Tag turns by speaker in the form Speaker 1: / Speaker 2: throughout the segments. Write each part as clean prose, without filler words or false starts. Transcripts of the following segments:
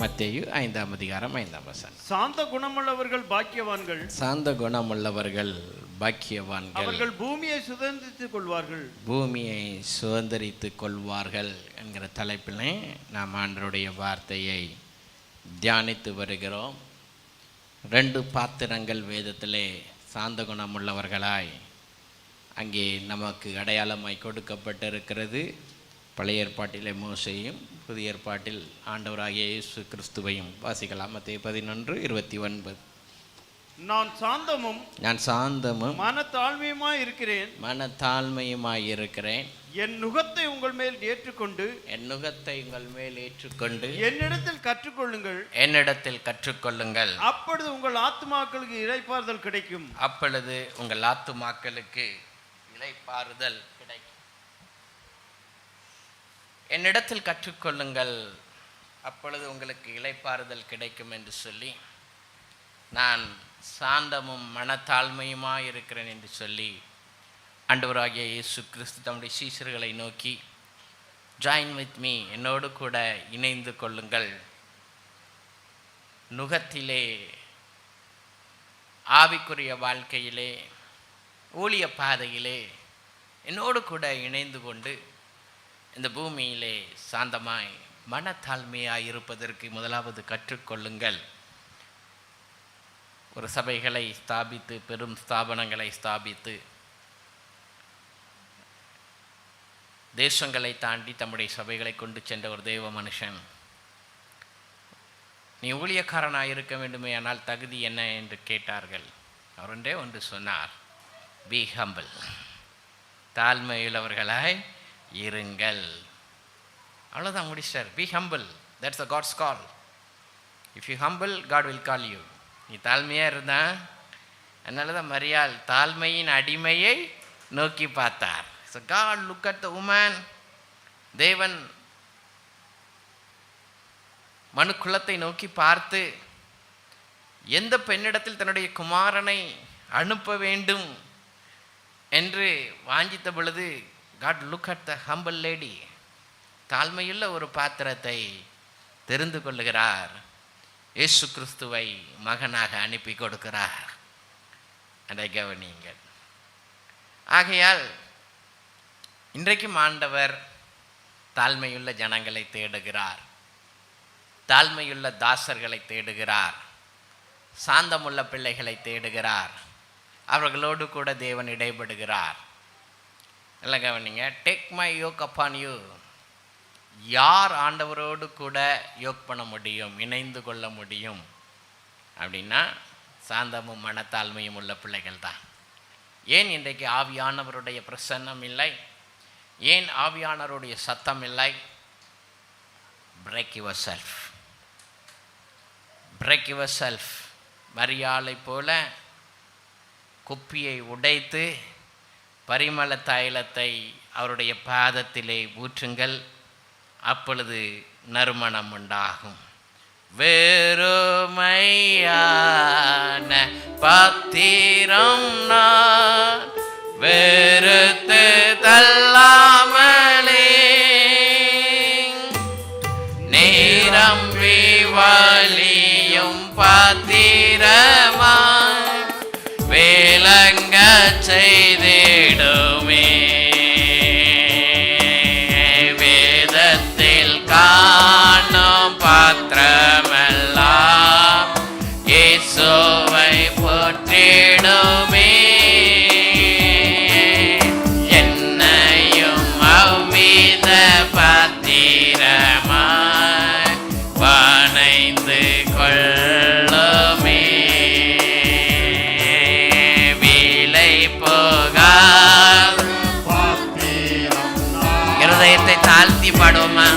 Speaker 1: மத்தேயு 5ஆம் அதிகாரம் 5ஆம் வசனம்.
Speaker 2: சாந்த குணமுள்ளவர்கள் பாக்கியவான்கள்,
Speaker 1: சாந்த குணமுள்ளவர்கள் பாக்கியவான்கள்,
Speaker 2: அவர்கள் பூமியை சுதந்திரித்துக் கொள்வார்கள்.
Speaker 1: பூமியை சுதந்திரித்துக் கொள்வார்கள் என்கிற தலைப்பிலே நாம் ஆண்டவருடைய வார்த்தையை தியானித்து வருகிறோம். 2 பாத்திரங்கள் வேதத்திலே சாந்த குணமுள்ளவர்களாய் அங்கே நமக்கு அடையாளமாய் கொடுக்கப்பட்டிருக்கிறது. பழைய ஏற்பாட்டிலே மோசேயும், புதிய ஏற்பாட்டில் ஆண்டவராகிய இயேசு கிறிஸ்துவையும் வாசிக்கலாம். மத்தேயு 11:29. நான் சாந்தமும்
Speaker 2: மனத்தாழ்மையுமாய்
Speaker 1: இருக்கிறேன்.
Speaker 2: என் நுகத்தை உங்கள் மேல் ஏற்றுக்கொண்டு என்னிடத்தில் கற்றுக்கொள்ளுங்கள். அப்பொழுது உங்கள் ஆத்துமாக்களுக்கு இளைப்பாறுதல் கிடைக்கும்.
Speaker 1: என்னிடத்தில் கற்றுக்கொள்ளுங்கள், அப்பொழுது உங்களுக்கு இளைப்பாறுதல் கிடைக்கும் என்று சொல்லி, நான் சாந்தமும் மனத்தாழ்மையுமாய் இருக்கிறேன் என்று சொல்லி ஆண்டவராகிய இயேசு கிறிஸ்து தம்முடைய சீஷர்களை நோக்கி, ஜாயின் வித் மீ, என்னோடு கூட இணைந்து கொள்ளுங்கள், நுகத்திலே, ஆவிக்குரிய வாழ்க்கையிலே, ஊழிய பாதையிலே என்னோடு கூட இணைந்து கொண்டு இந்த பூமியிலே சாந்தமாய் மனத்தாழ்மையாய் இருப்பதற்கு முதலாவது கற்றுக்கொள்ளுங்கள். ஒரு சபைகளை ஸ்தாபித்து, பெரும் ஸ்தாபனங்களை ஸ்தாபித்து, தேசங்களை தாண்டி தம்முடைய சபைகளை கொண்டு சென்ற ஒரு தெய்வ மனுஷன், நீ ஊழியக்காரனாக இருக்க வேண்டுமே, ஆனால் தகுதி என்ன என்று கேட்டார்கள். அவர் ஒன்றே ஒன்று சொன்னார், பி ஹம்பிள், தாழ்மையுள்ளவர்களாய் இருங்கள். அவ்வளோதான், முடிச்சார். Be humble, that's a God's call. If you humble, God will call you. நீ தாழ்மையாக இருந்தான், அதனால தான் மரியாள் தாழ்மையின் அடிமையை நோக்கி பார்த்தார். So God look at the woman. தேவன் மனுக்குலத்தை நோக்கி பார்த்து எந்த பெண்ணிடத்தில் தன்னுடைய குமாரனை அனுப்ப வேண்டும் என்று வாஞ்சித்த பொழுது, God look at the humble lady. தாழ்மையுள்ள ஒரு பாத்திரத்தை தெரிந்து கொள்ளுகிறார். இயேசு கிறிஸ்துவை மகனாக அனுப்பி கொடுக்கிறார். அதை கவனியுங்கள். ஆகையால் இன்றைக்கும் ஆண்டவர் தாழ்மையுள்ள ஜனங்களை தேடுகிறார், தாழ்மையுள்ள தாசர்களை தேடுகிறார், சாந்தமுள்ள பிள்ளைகளை தேடுகிறார். அவர்களோடு கூட தேவன் இடைபடுகிறார். எல்லாம் கவனிங்க. Take my yoke upon you. யார் ஆண்டவரோடு கூட யோக் பண்ண முடியும், இணைந்து கொள்ள முடியும் அப்படின்னா சாந்தமும் மனத்தாழ்மையும் உள்ள பிள்ளைகள் தான். ஏன் இன்றைக்கு ஆவியானவருடைய பிரசன்னம் இல்லை? ஏன் ஆவியானவருடைய சத்தம் இல்லை? Break your self, break your self. மரியாளை போல குப்பியை உடைத்து பரிமள தைலத்தை அவருடைய பாதத்திலே ஊற்றுங்கள், அப்பொழுது நறுமணம் உண்டாகும். வெறுமையான பாத்திரம் நான் வெறுத்து தள்ளாமலே, நிரம்பி வழியும் பாத்திரமாய் விளங்க செய்திடுமே. வேதத்தில் காணும் பாத்திரமெல்லாம் இயேசுவை போற்றிடுமே. என்னையும் அவ்வித பாத்திரமாய் வணைந்து கொள்ளுமே. இருதயத்தை தாழ்த்தி பாடுவோமா?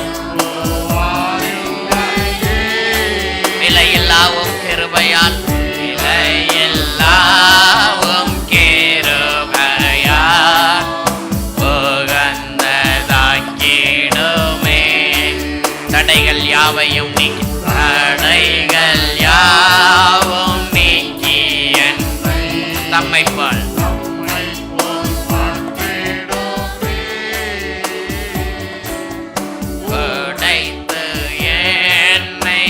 Speaker 1: விலையில்லாவும் கிருபையால், விலையில்லாவும் கிருபையால் புகழ்ந்ததாக்கிடுமே. தடைகள் யாவையும் நீக்கி, தடைகள் யாவும் நீக்கி தம்மை போல் படைத்து என்னை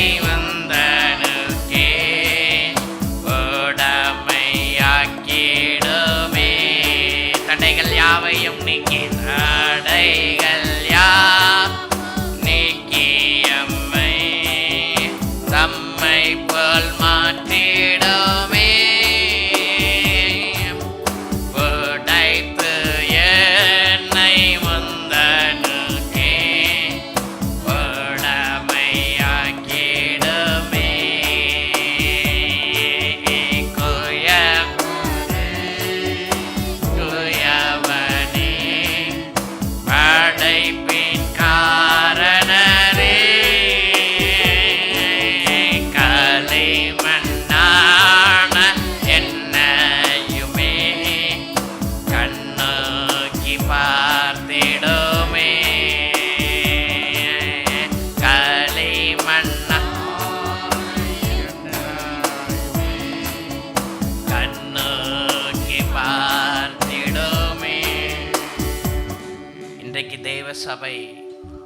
Speaker 1: சபை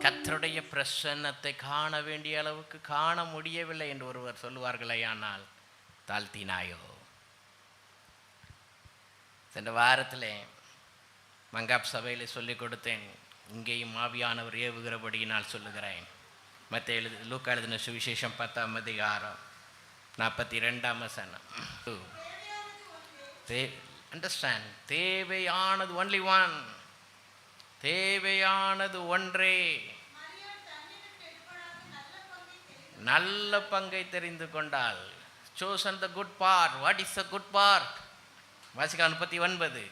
Speaker 1: கர்த்தருடைய பிரசன்னத்தை காண வேண்டிய அளவுக்கு காண முடியவில்லை என்று ஒருவர் சொல்லுவார்களே, ஆனால் தாழ்த்தினாயோ. சென்ற வாரத்தில் மங்காப் சபையில் சொல்லிக் கொடுத்தேன். இங்கேயும் ஆவியானவர் ஏவுகிறபடியினால் சொல்லுகிறேன். லூக்கா எழுதின சுவிசேஷம் 10ஆம் அதிகாரம் 42ஆம் வசனம். அண்டர்ஸ்டாண்ட், தேவையானது ஒன்லி ஒன், தேவையானது ஒன்றே. நல்ல பங்கை தெரிந்து கொண்டால், chosen the good part. What is the good part? வாசிக்கலாம் 39.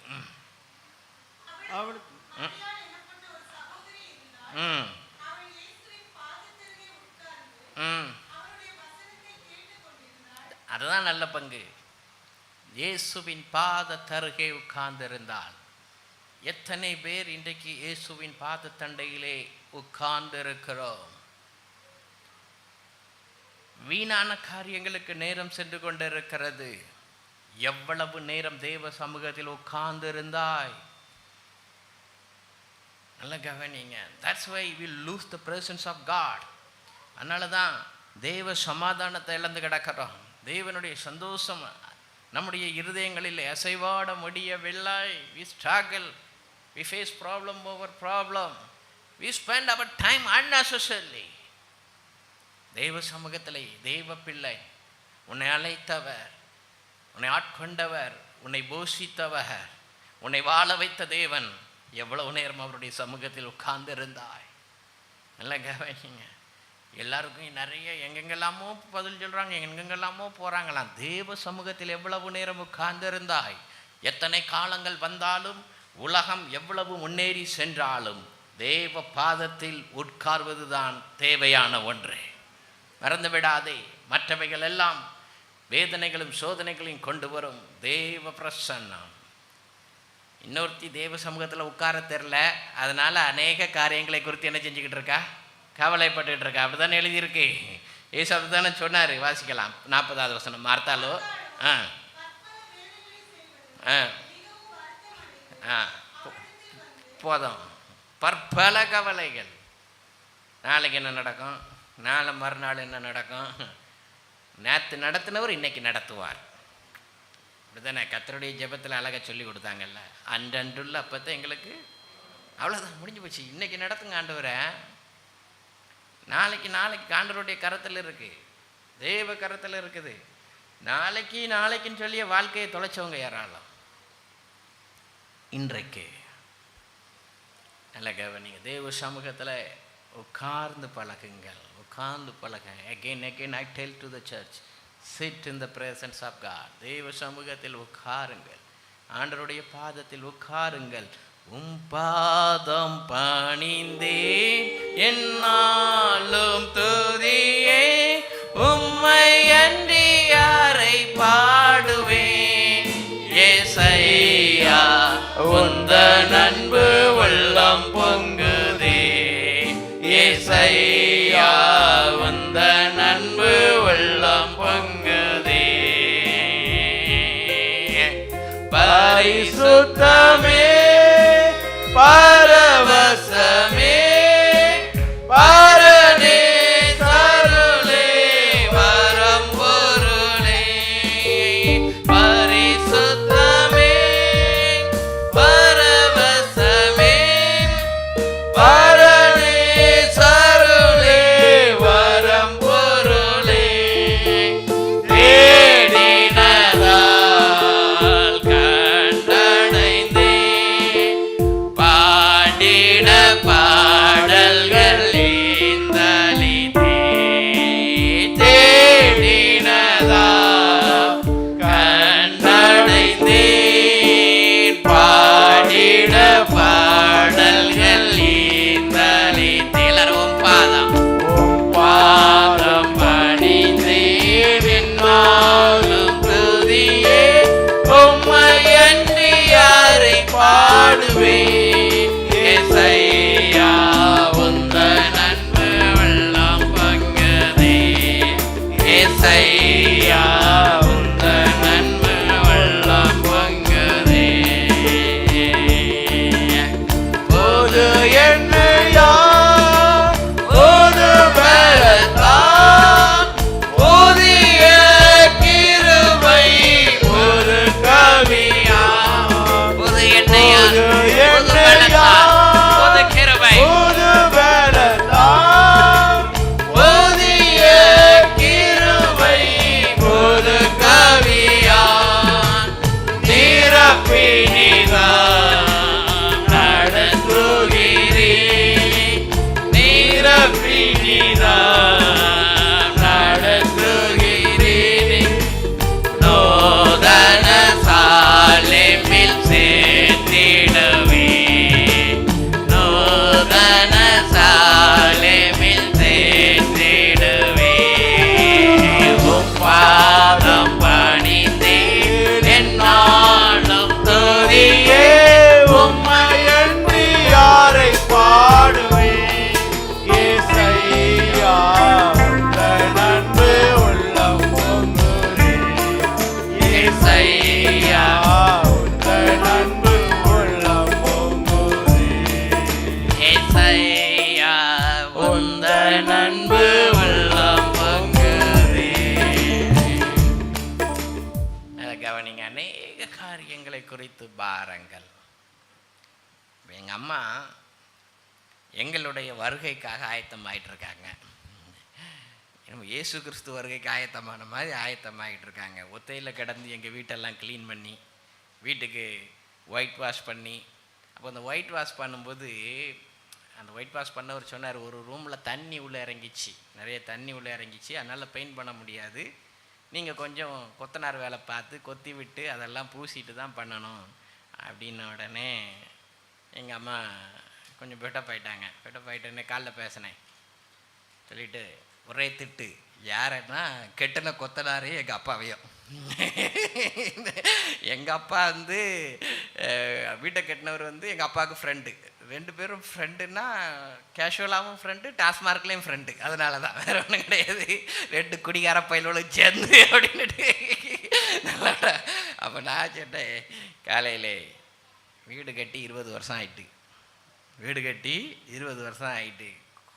Speaker 1: அதுதான் நல்ல பங்கு. இயேசுவின் பாதத்தருகே உட்கார்ந்திருந்தால், எத்தனை பேர் இன்றைக்கு இயேசுவின் பாதத்தண்டையிலே உட்கார்ந்திருக்கிறோம்? வீணான காரியங்களுக்கு நேரம் சென்று கொண்டிருக்கிறது. எவ்வளவு நேரம் தேவ சமூகத்தில் உட்கார்ந்திருந்தாய்? நல்ல கவனிங்க. That's why we lose the presence of God. அதனால தான் தேவ சமாதானத்தை இழந்து கிடக்கிறோம். தேவனுடைய சந்தோஷம் நம்முடைய இருதயங்களில் அசைவாட முடியவில்லை. We struggle, we face problem over problem, we spend our time unnecessarily. தேவ சமூகத்தில் தேவ பிள்ளை, உன்னை அழைத்தவர், உன்னை ஆட்கொண்டவர், உன்னை போஷித்தவர், உன்னை வாழ வைத்த தேவன், எவ்வளவு நேரம் அவருடைய சமூகத்தில் உட்கார்ந்து இருந்தாய்? நல்ல கவனிங்க. எல்லாருக்கும் நிறைய எங்கெங்கெல்லாமோ பதில் சொல்கிறாங்க, எங்கெங்கெல்லாமோ போகிறாங்களாம். தேவ சமூகத்தில் எவ்வளவு நேரம் உட்கார்ந்து இருந்தாய்? எத்தனை காலங்கள் வந்தாலும், உலகம் எவ்வளவு முன்னேறி சென்றாலும், தேவ பாதத்தில் உட்கார்வது தான் தேவையான ஒன்று. மறந்து விடாதே. மற்றவைகள் எல்லாம் வேதனைகளும் சோதனைகளையும் கொண்டு வரும். தேவ பிரசன்னம். இன்னொருத்தி தேவ சமூகத்தில் உட்கார தெரில, அதனால் அநேக காரியங்களை குறித்து என்ன செஞ்சுக்கிட்டு இருக்கா? கவலைப்பட்டுக்கிட்டு இருக்கா. அப்படி தானே எழுதியிருக்கு. ஏசு அப்படி தானே சொன்னார். வாசிக்கலாம் 40ஆவது வசனம். மார்த்தாலோ போதும். பற்பல கவலைகள். நாளைக்கு என்ன நடக்கும், நாளை மறுநாள் என்ன நடக்கும், நேற்று நடத்தினவர் இன்னைக்கு நடத்துவார். அப்படிதானே கர்த்தருடைய ஜெபத்தில் அழகாக சொல்லி கொடுத்தாங்கல்ல. அன்றன்றுள்ள அப்பத்தை எங்களுக்கு அவ்வளோதான், முடிஞ்சு போச்சு. இன்னைக்கு நடத்துங்க ஆண்டவரை. நாளைக்கு ஆண்டவருடைய கரத்தில் இருக்குது, தேவ கரத்தில் இருக்குது. நாளைக்குன்னு சொல்லிய வாழ்க்கையை தொலைச்சவங்க யாராலும் இன்றைக்கு நல்ல கவனிங்க. தேவ சமூகத்தில் உட்கார்ந்து பழகுங்கள், உட்கார்ந்து பழக. again I tell to the church, sit in the presence of God. தேவ சமூகத்தில் உட்காருங்கள், ஆண்டவருடைய பாதத்தில் உட்காருங்கள். பாதம் பணிந்தே என்னாலும் துதியே, உம்மை அன்றி யாரை பாடுவேன்? ஏசையா உந்தன் அன்பு உள்ளம் பொங்குதே, ஏசையா உந்தன் அன்பு உள்ளம் பொங்குதே. பரிசுத்தமே பரவசமே பரனே சருளே வரம் பொருளே. பரிசுத்தமே பரவசமே பரனே சருளே வரம் பொருளே. தேடினதால் கண்டடைந்தே அன்பு வெள்ளம் பொங்குதே. கவனிங்க, அநேக காரியங்களை குறித்து பாருங்கள். எங்கள் அம்மா எங்களுடைய வருகைக்காக ஆயத்தமாயிட்டு இருக்காங்க. இயேசு கிறிஸ்து வருகைக்கு ஆயத்தமான மாதிரி ஆயத்தமாகிட்டு இருக்காங்க. ஒத்தையில் கிடந்து எங்கள் வீட்டெல்லாம் க்ளீன் பண்ணி வீட்டுக்கு ஒயிட் வாஷ் பண்ணி, அப்போ அந்த ஒயிட் வாஷ் பண்ணும்போது அந்த ஒயிட் வாஷ் பண்ணவர் சொன்னார், ஒரு ரூமில் தண்ணி உள்ளே இறங்கிச்சு, நிறைய தண்ணி உள்ளே இறங்கிச்சு, அதனால் பெயிண்ட் பண்ண முடியாது, நீங்கள் கொஞ்சம் கொத்தனார் வேலை பார்த்து கொத்தி விட்டு அதெல்லாம் பூசிட்டு தான் பண்ணணும் அப்படின்ன உடனே எங்கள் அம்மா கொஞ்சம் பெட்டப் ஆகிட்டாங்க. பெட்டப் ஆகிட்டோன்னே காலைல பேசினேன், சொல்லிவிட்டு ஒரே திட்டு. யாருன்னா கெட்டின கொத்தனாரே எங்கள் அப்பாவையும். எங்கள் அப்பா வந்து வீட்டை கட்டினவர் வந்து எங்கள் அப்பாவுக்கு ஃப்ரெண்டு. 2 பேரும் ஃப்ரெண்டுன்னா கேஷுவலாகவும் ஃப்ரெண்டு, டாஸ்மார்க்லேயும் ஃப்ரெண்டு. அதனால தான், வேறு ஒன்றும் கிடையாது. 2 குடிகார பயிலோடு சேர்ந்து அப்படின்னுட்டு. அப்போ நான் சொன்னேன், காலையில் வீடு கட்டி 20 வருஷம் ஆயிட்டு, வீடு கட்டி 20 வருஷம் ஆகிட்டு,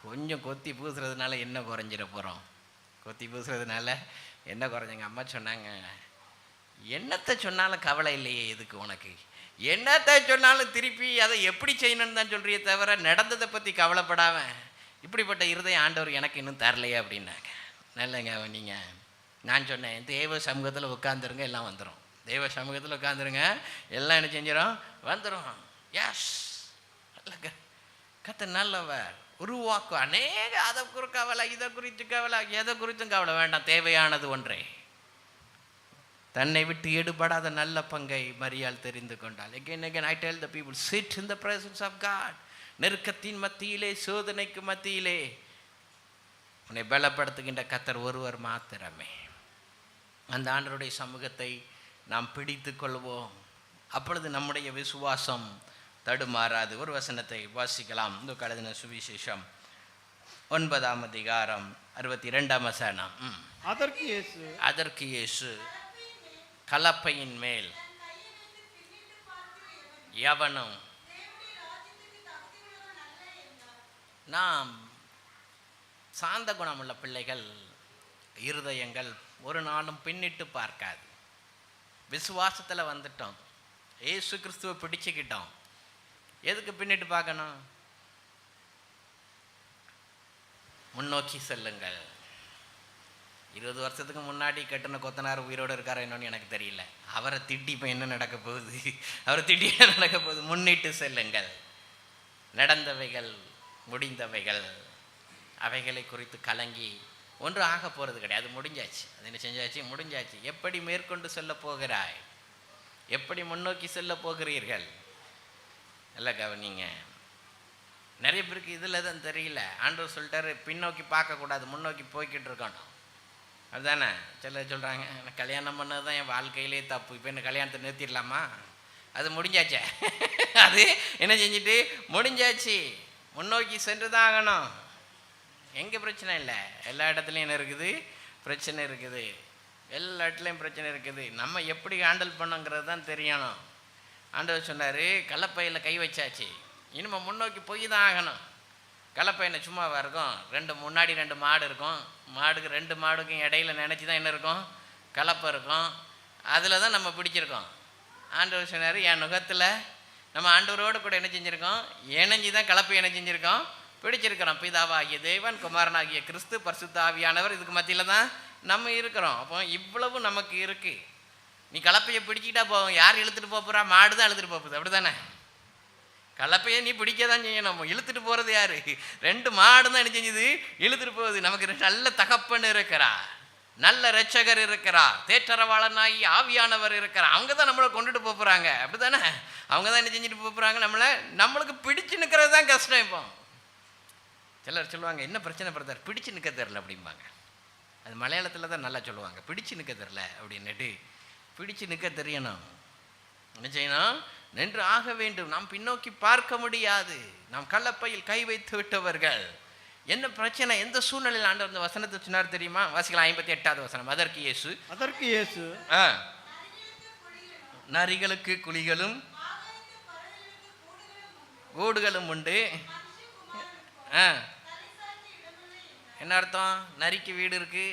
Speaker 1: கொஞ்சம் கொத்தி பூசுறதுனால என்ன குறைஞ்சிட போகிறோம்? கொத்தி பூசுறதுனால என்ன குறைஞ்சங்க? அம்மா சொன்னாங்க, என்னத்தை சொன்னாலும் கவலை இல்லையே எதுக்கு உனக்கு, என்னத்தை சொன்னாலும் திருப்பி அதை எப்படி செய்யணும்னு தான் சொல்கிறியே தவிர நடந்ததை பற்றி கவலைப்படாமல் இப்படிப்பட்ட இருதயம் ஆண்டவர் எனக்கு இன்னும் தரலையே அப்படின்னாங்க. நல்லங்க நீங்கள், நான் சொன்னேன், தெய்வ சமூகத்தில் உட்காந்துருங்க, எல்லாம் வந்துடும். தெய்வ சமூகத்தில் உட்காந்துருங்க, எல்லாம் என்ன செஞ்சிடும், வந்துடும். எஸ், நல்லங்க, கத்த நல்லவர், உருவாக்கு. அநேக அதை குறித்து கவலை, இதை குறித்து கவலை, எதை குறித்தும் கவலை வேண்டாம். தேவையானது ஒன்றே, தன்னை விட்டு எடுபடாத நல்ல பங்கை மரியாள் தெரிந்து கொண்டாள். again I tell the people, sit in the presence of God. நெருக்கத்தின் மத்தியிலே, சோதனைக்கு மத்தியிலே உன்னை பலப்படுத்துகின்ற கர்த்தர் ஒருவர் மாத்திரமே. அந்த ஆண்டவருடைய சமூகத்தை நாம் பிடித்து கொள்வோம். அப்பொழுது நம்முடைய விசுவாசம் தடுமாறாது. ஒரு வசனத்தை வாசிக்கலாம். இந்த கழுதின சுவிசேஷம் 9ஆம் அதிகாரம் 62ஆம் வசனம். அதற்கு இயேசு கலப்பையின் மேல் எவனும் நாம் சாந்த குணமுள்ள பிள்ளைகள் இருதயங்கள் ஒரு நாளும் பின்னிட்டு பார்க்காது. விசுவாசத்தில் வந்துட்டோம், இயேசு கிறிஸ்துவை பிடிச்சிக்கிட்டோம், எதுக்கு பின்னிட்டு பார்க்கணும்? முன்னோக்கி செல்லுங்கள். 20 வருஷத்துக்கு முன்னாடி கட்டின கொத்தனார் உயிரோடு இருக்காரா என்னன்னு எனக்கு தெரியல. அவரை திட்டி இப்போ என்ன நடக்க போகுது, அவரை திட்டி என்ன நடக்க போகுது? முன்னிட்டு செல்லுங்கள். நடந்தவைகள் முடிந்தவைகள், அவைகளை குறித்து கலங்கி ஒன்று ஆக போகிறது கிடையாது. முடிஞ்சாச்சு, அது என்ன செஞ்சாச்சு, முடிஞ்சாச்சு. எப்படி மேற்கொண்டு செல்ல போகிறாய், எப்படி முன்னோக்கி செல்ல போகிறீர்கள்? நல்லா கவனிங்க. நிறைய பேருக்கு இதில் தான் தெரியல. ஆண்டவர் சொல்லிட்டாரு, பின்னோக்கி பார்க்கக்கூடாது, முன்னோக்கி போய்கிட்டு இருக்கணும். அதுதானே சிலர் சொல்கிறாங்க, எனக்கு கல்யாணம் பண்ணது தான் என் வாழ்க்கையிலே தப்பு, இப்போ என்ன கல்யாணத்தை நிறுத்திடலாமா? அது முடிஞ்சாச்சே, அது என்ன செஞ்சுட்டு முடிஞ்சாச்சு, முன்னோக்கி சென்று தான் ஆகணும். எங்கே பிரச்சனை இல்லை, எல்லா இடத்துலையும் என்ன இருக்குது, பிரச்சனை இருக்குது. எல்லா இடத்துலையும் பிரச்சனை இருக்குது. நம்ம எப்படி ஹேண்டில் பண்ணோங்கிறது தான் தெரியணும். ஆண்டவர் சொன்னார், கலப்பையில் கை வச்சாச்சு, இனிமேல் முன்னோக்கி போய் தான் ஆகணும். கலப்பையின சும்மாவாக இருக்கும், முன்னாடி 2 மாடு இருக்கும், மாடுக்கு 2 மாடுக்கும் இடையில நினச்சி தான் என்ன இருக்கும், கலப்பை இருக்கும். அதில் தான் நம்ம பிடிச்சிருக்கோம். ஆண்டவர் சொன்னார், என் நுகத்தில் நம்ம ஆண்டவரோடு கூட என்ன செஞ்சுருக்கோம், இணைஞ்சி தான் கலப்பை என்ன செஞ்சுருக்கோம், பிடிச்சிருக்கிறோம். பிதாவாகிய தேவன், குமாரனாகிய கிறிஸ்து, பரிசுத்த ஆவியானவர், இதுக்கு மத்தியில் தான் நம்ம இருக்கிறோம். அப்போ இவ்வளவு நமக்கு இருக்குது. நீ கலப்பையை பிடிச்சிக்கிட்டா போவோம், யார் இழுத்துட்டு போகிறா? மாடு தான் இழுத்துட்டு போகுது, அப்படி தானே? கலப்பையை நீ பிடிக்க தான் செய்யணும். இழுத்துட்டு போகிறது யார்? 2 மாடு தான் என்ன செஞ்சுது, இழுத்துட்டு போகுது. நமக்கு நல்ல தகப்பன் இருக்கிறா, நல்ல இரட்சகர் இருக்கிறா, தேற்றரவாளனாகி ஆவியானவர் இருக்கிறா. அவங்க தான் நம்மளை கொண்டுட்டு போகிறாங்க, அப்படி தானே? அவங்க தான் என்ன செஞ்சுட்டு போகிறாங்க, நம்மளுக்கு பிடிச்சு நிற்கிறது தான் கஷ்டம். இப்போ சிலர் சொல்லுவாங்க, என்ன பிரச்சனை பிரதர், பிடிச்சு நிற்க தெரில அப்படிம்பாங்க. அது மலையாளத்தில் தான் நல்லா சொல்லுவாங்க, பிடிச்சு நிற்க தெரில அப்படின்னுட்டு. பிடிச்சு நிற்க தெரியணும். என்ன செய்யணும், நின்று ஆக வேண்டும். நாம் பின்னோக்கி பார்க்க முடியாது. நாம் கலப்பையில் கை வைத்து விட்டவர்கள். என்ன பிரச்சனை, எந்த சூழ்நிலையில் ஆண்டவர் இந்த வசனத்தை சொன்னார் தெரியுமா? வாசிக்கலாம் 58வது வசனம். அதற்கு இயேசு நரிகளுக்கு குழிகளும் கூடுகளும் உண்டு, என்ன அர்த்தம்? நரிக்கு வீடு இருக்கு,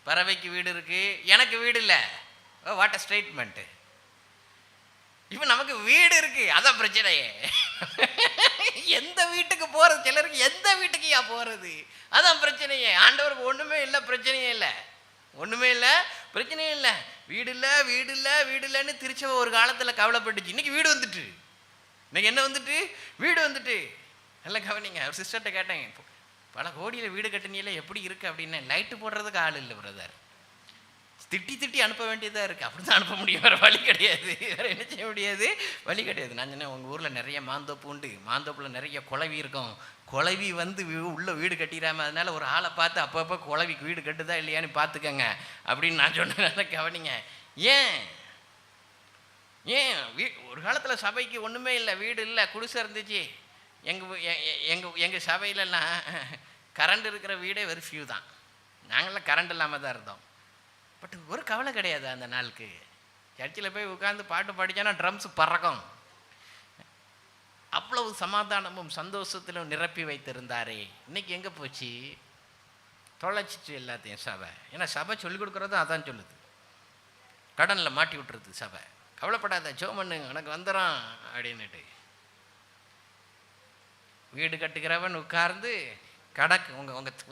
Speaker 1: பறவைக்கு வீடு இருக்கு, எனக்கு வீடு இல்லை. What a statement! இப்போ நமக்கு வீடு இருக்கு, அதான் பிரச்சனையே. எந்த வீட்டுக்கு போறது? சிலருக்கு எந்த வீட்டுக்கு போறது, அதான் பிரச்சனையே. ஆண்டவருக்கு ஒண்ணுமே இல்லை, பிரச்சனையே இல்லை, ஒண்ணுமே இல்லை, பிரச்சனையே இல்லை. வீடு இல்லை, வீடு இல்லை, வீடு இல்லைன்னு திருச்சபை ஒரு காலத்தில் கவலைப்பட்டுச்சு. இன்னைக்கு வீடு வந்துட்டு, இன்னைக்கு என்ன வந்துட்டு? வீடு வந்துட்டு. நல்லா கவனிங்க. ஒரு சிஸ்டர்கிட்ட கேட்டேன், பல கோடியில் வீடு கட்டினியில எப்படி இருக்கு அப்படின்னு. லைட்டு போடுறதுக்கு ஆள் இல்லை பிரதர், திட்டி திட்டி அனுப்ப வேண்டியதாக இருக்குது. அப்படி தான் அனுப்ப முடியும், வேறு வழி கிடையாது, வேறு என்ன செய்ய முடியாது, வழி கிடையாது. நான் சொன்னேன், உங்கள் ஊரில் நிறைய மாந்தோப்பு உண்டு, மாந்தோப்பில் நிறைய குளவி இருக்கும், குளவி வந்து உள்ள வீடு கட்டிடாமல், அதனால் ஒரு ஆளை பார்த்து அப்பப்போ குளவிக்கு வீடு கட்டுதா இல்லையான்னு பார்த்துக்கங்க அப்படின்னு நான் சொன்னேன். கவனிங்க. ஏன் ஒரு காலத்தில் சபைக்கு ஒன்றுமே இல்லை, வீடு இல்லை, குடிசை இருந்துச்சு. எங்கள் சபையிலலாம் கரண்ட் இருக்கிற வீடே வெறும் ஃபியூ தான். நாங்களாம் கரண்ட் இல்லாமல் தான் இருந்தோம். பட் ஒரு கவலை கிடையாது அந்த நாளுக்கு. சர்ச்சில் போய் உட்காந்து பாட்டு படித்தோன்னா ட்ரம்ஸ் பறக்கும். அவ்வளவு சமாதானமும் சந்தோஷத்திலும் நிரப்பி வைத்திருந்தாரே. இன்னைக்கு எங்கே போச்சு? தொலைச்சிச்சு எல்லாத்தையும் சபை. ஏன்னா சபை சொல்லிக் கொடுக்குறதும் அதான் சொல்லுது, கடனில் மாட்டி விட்டுருது சபை. கவலைப்படாத, ஜோமண்ணு உனக்கு வந்துடும் அப்படின்னுட்டு. வீடு கட்டுக்கிறவன் உட்கார்ந்து கடக்கு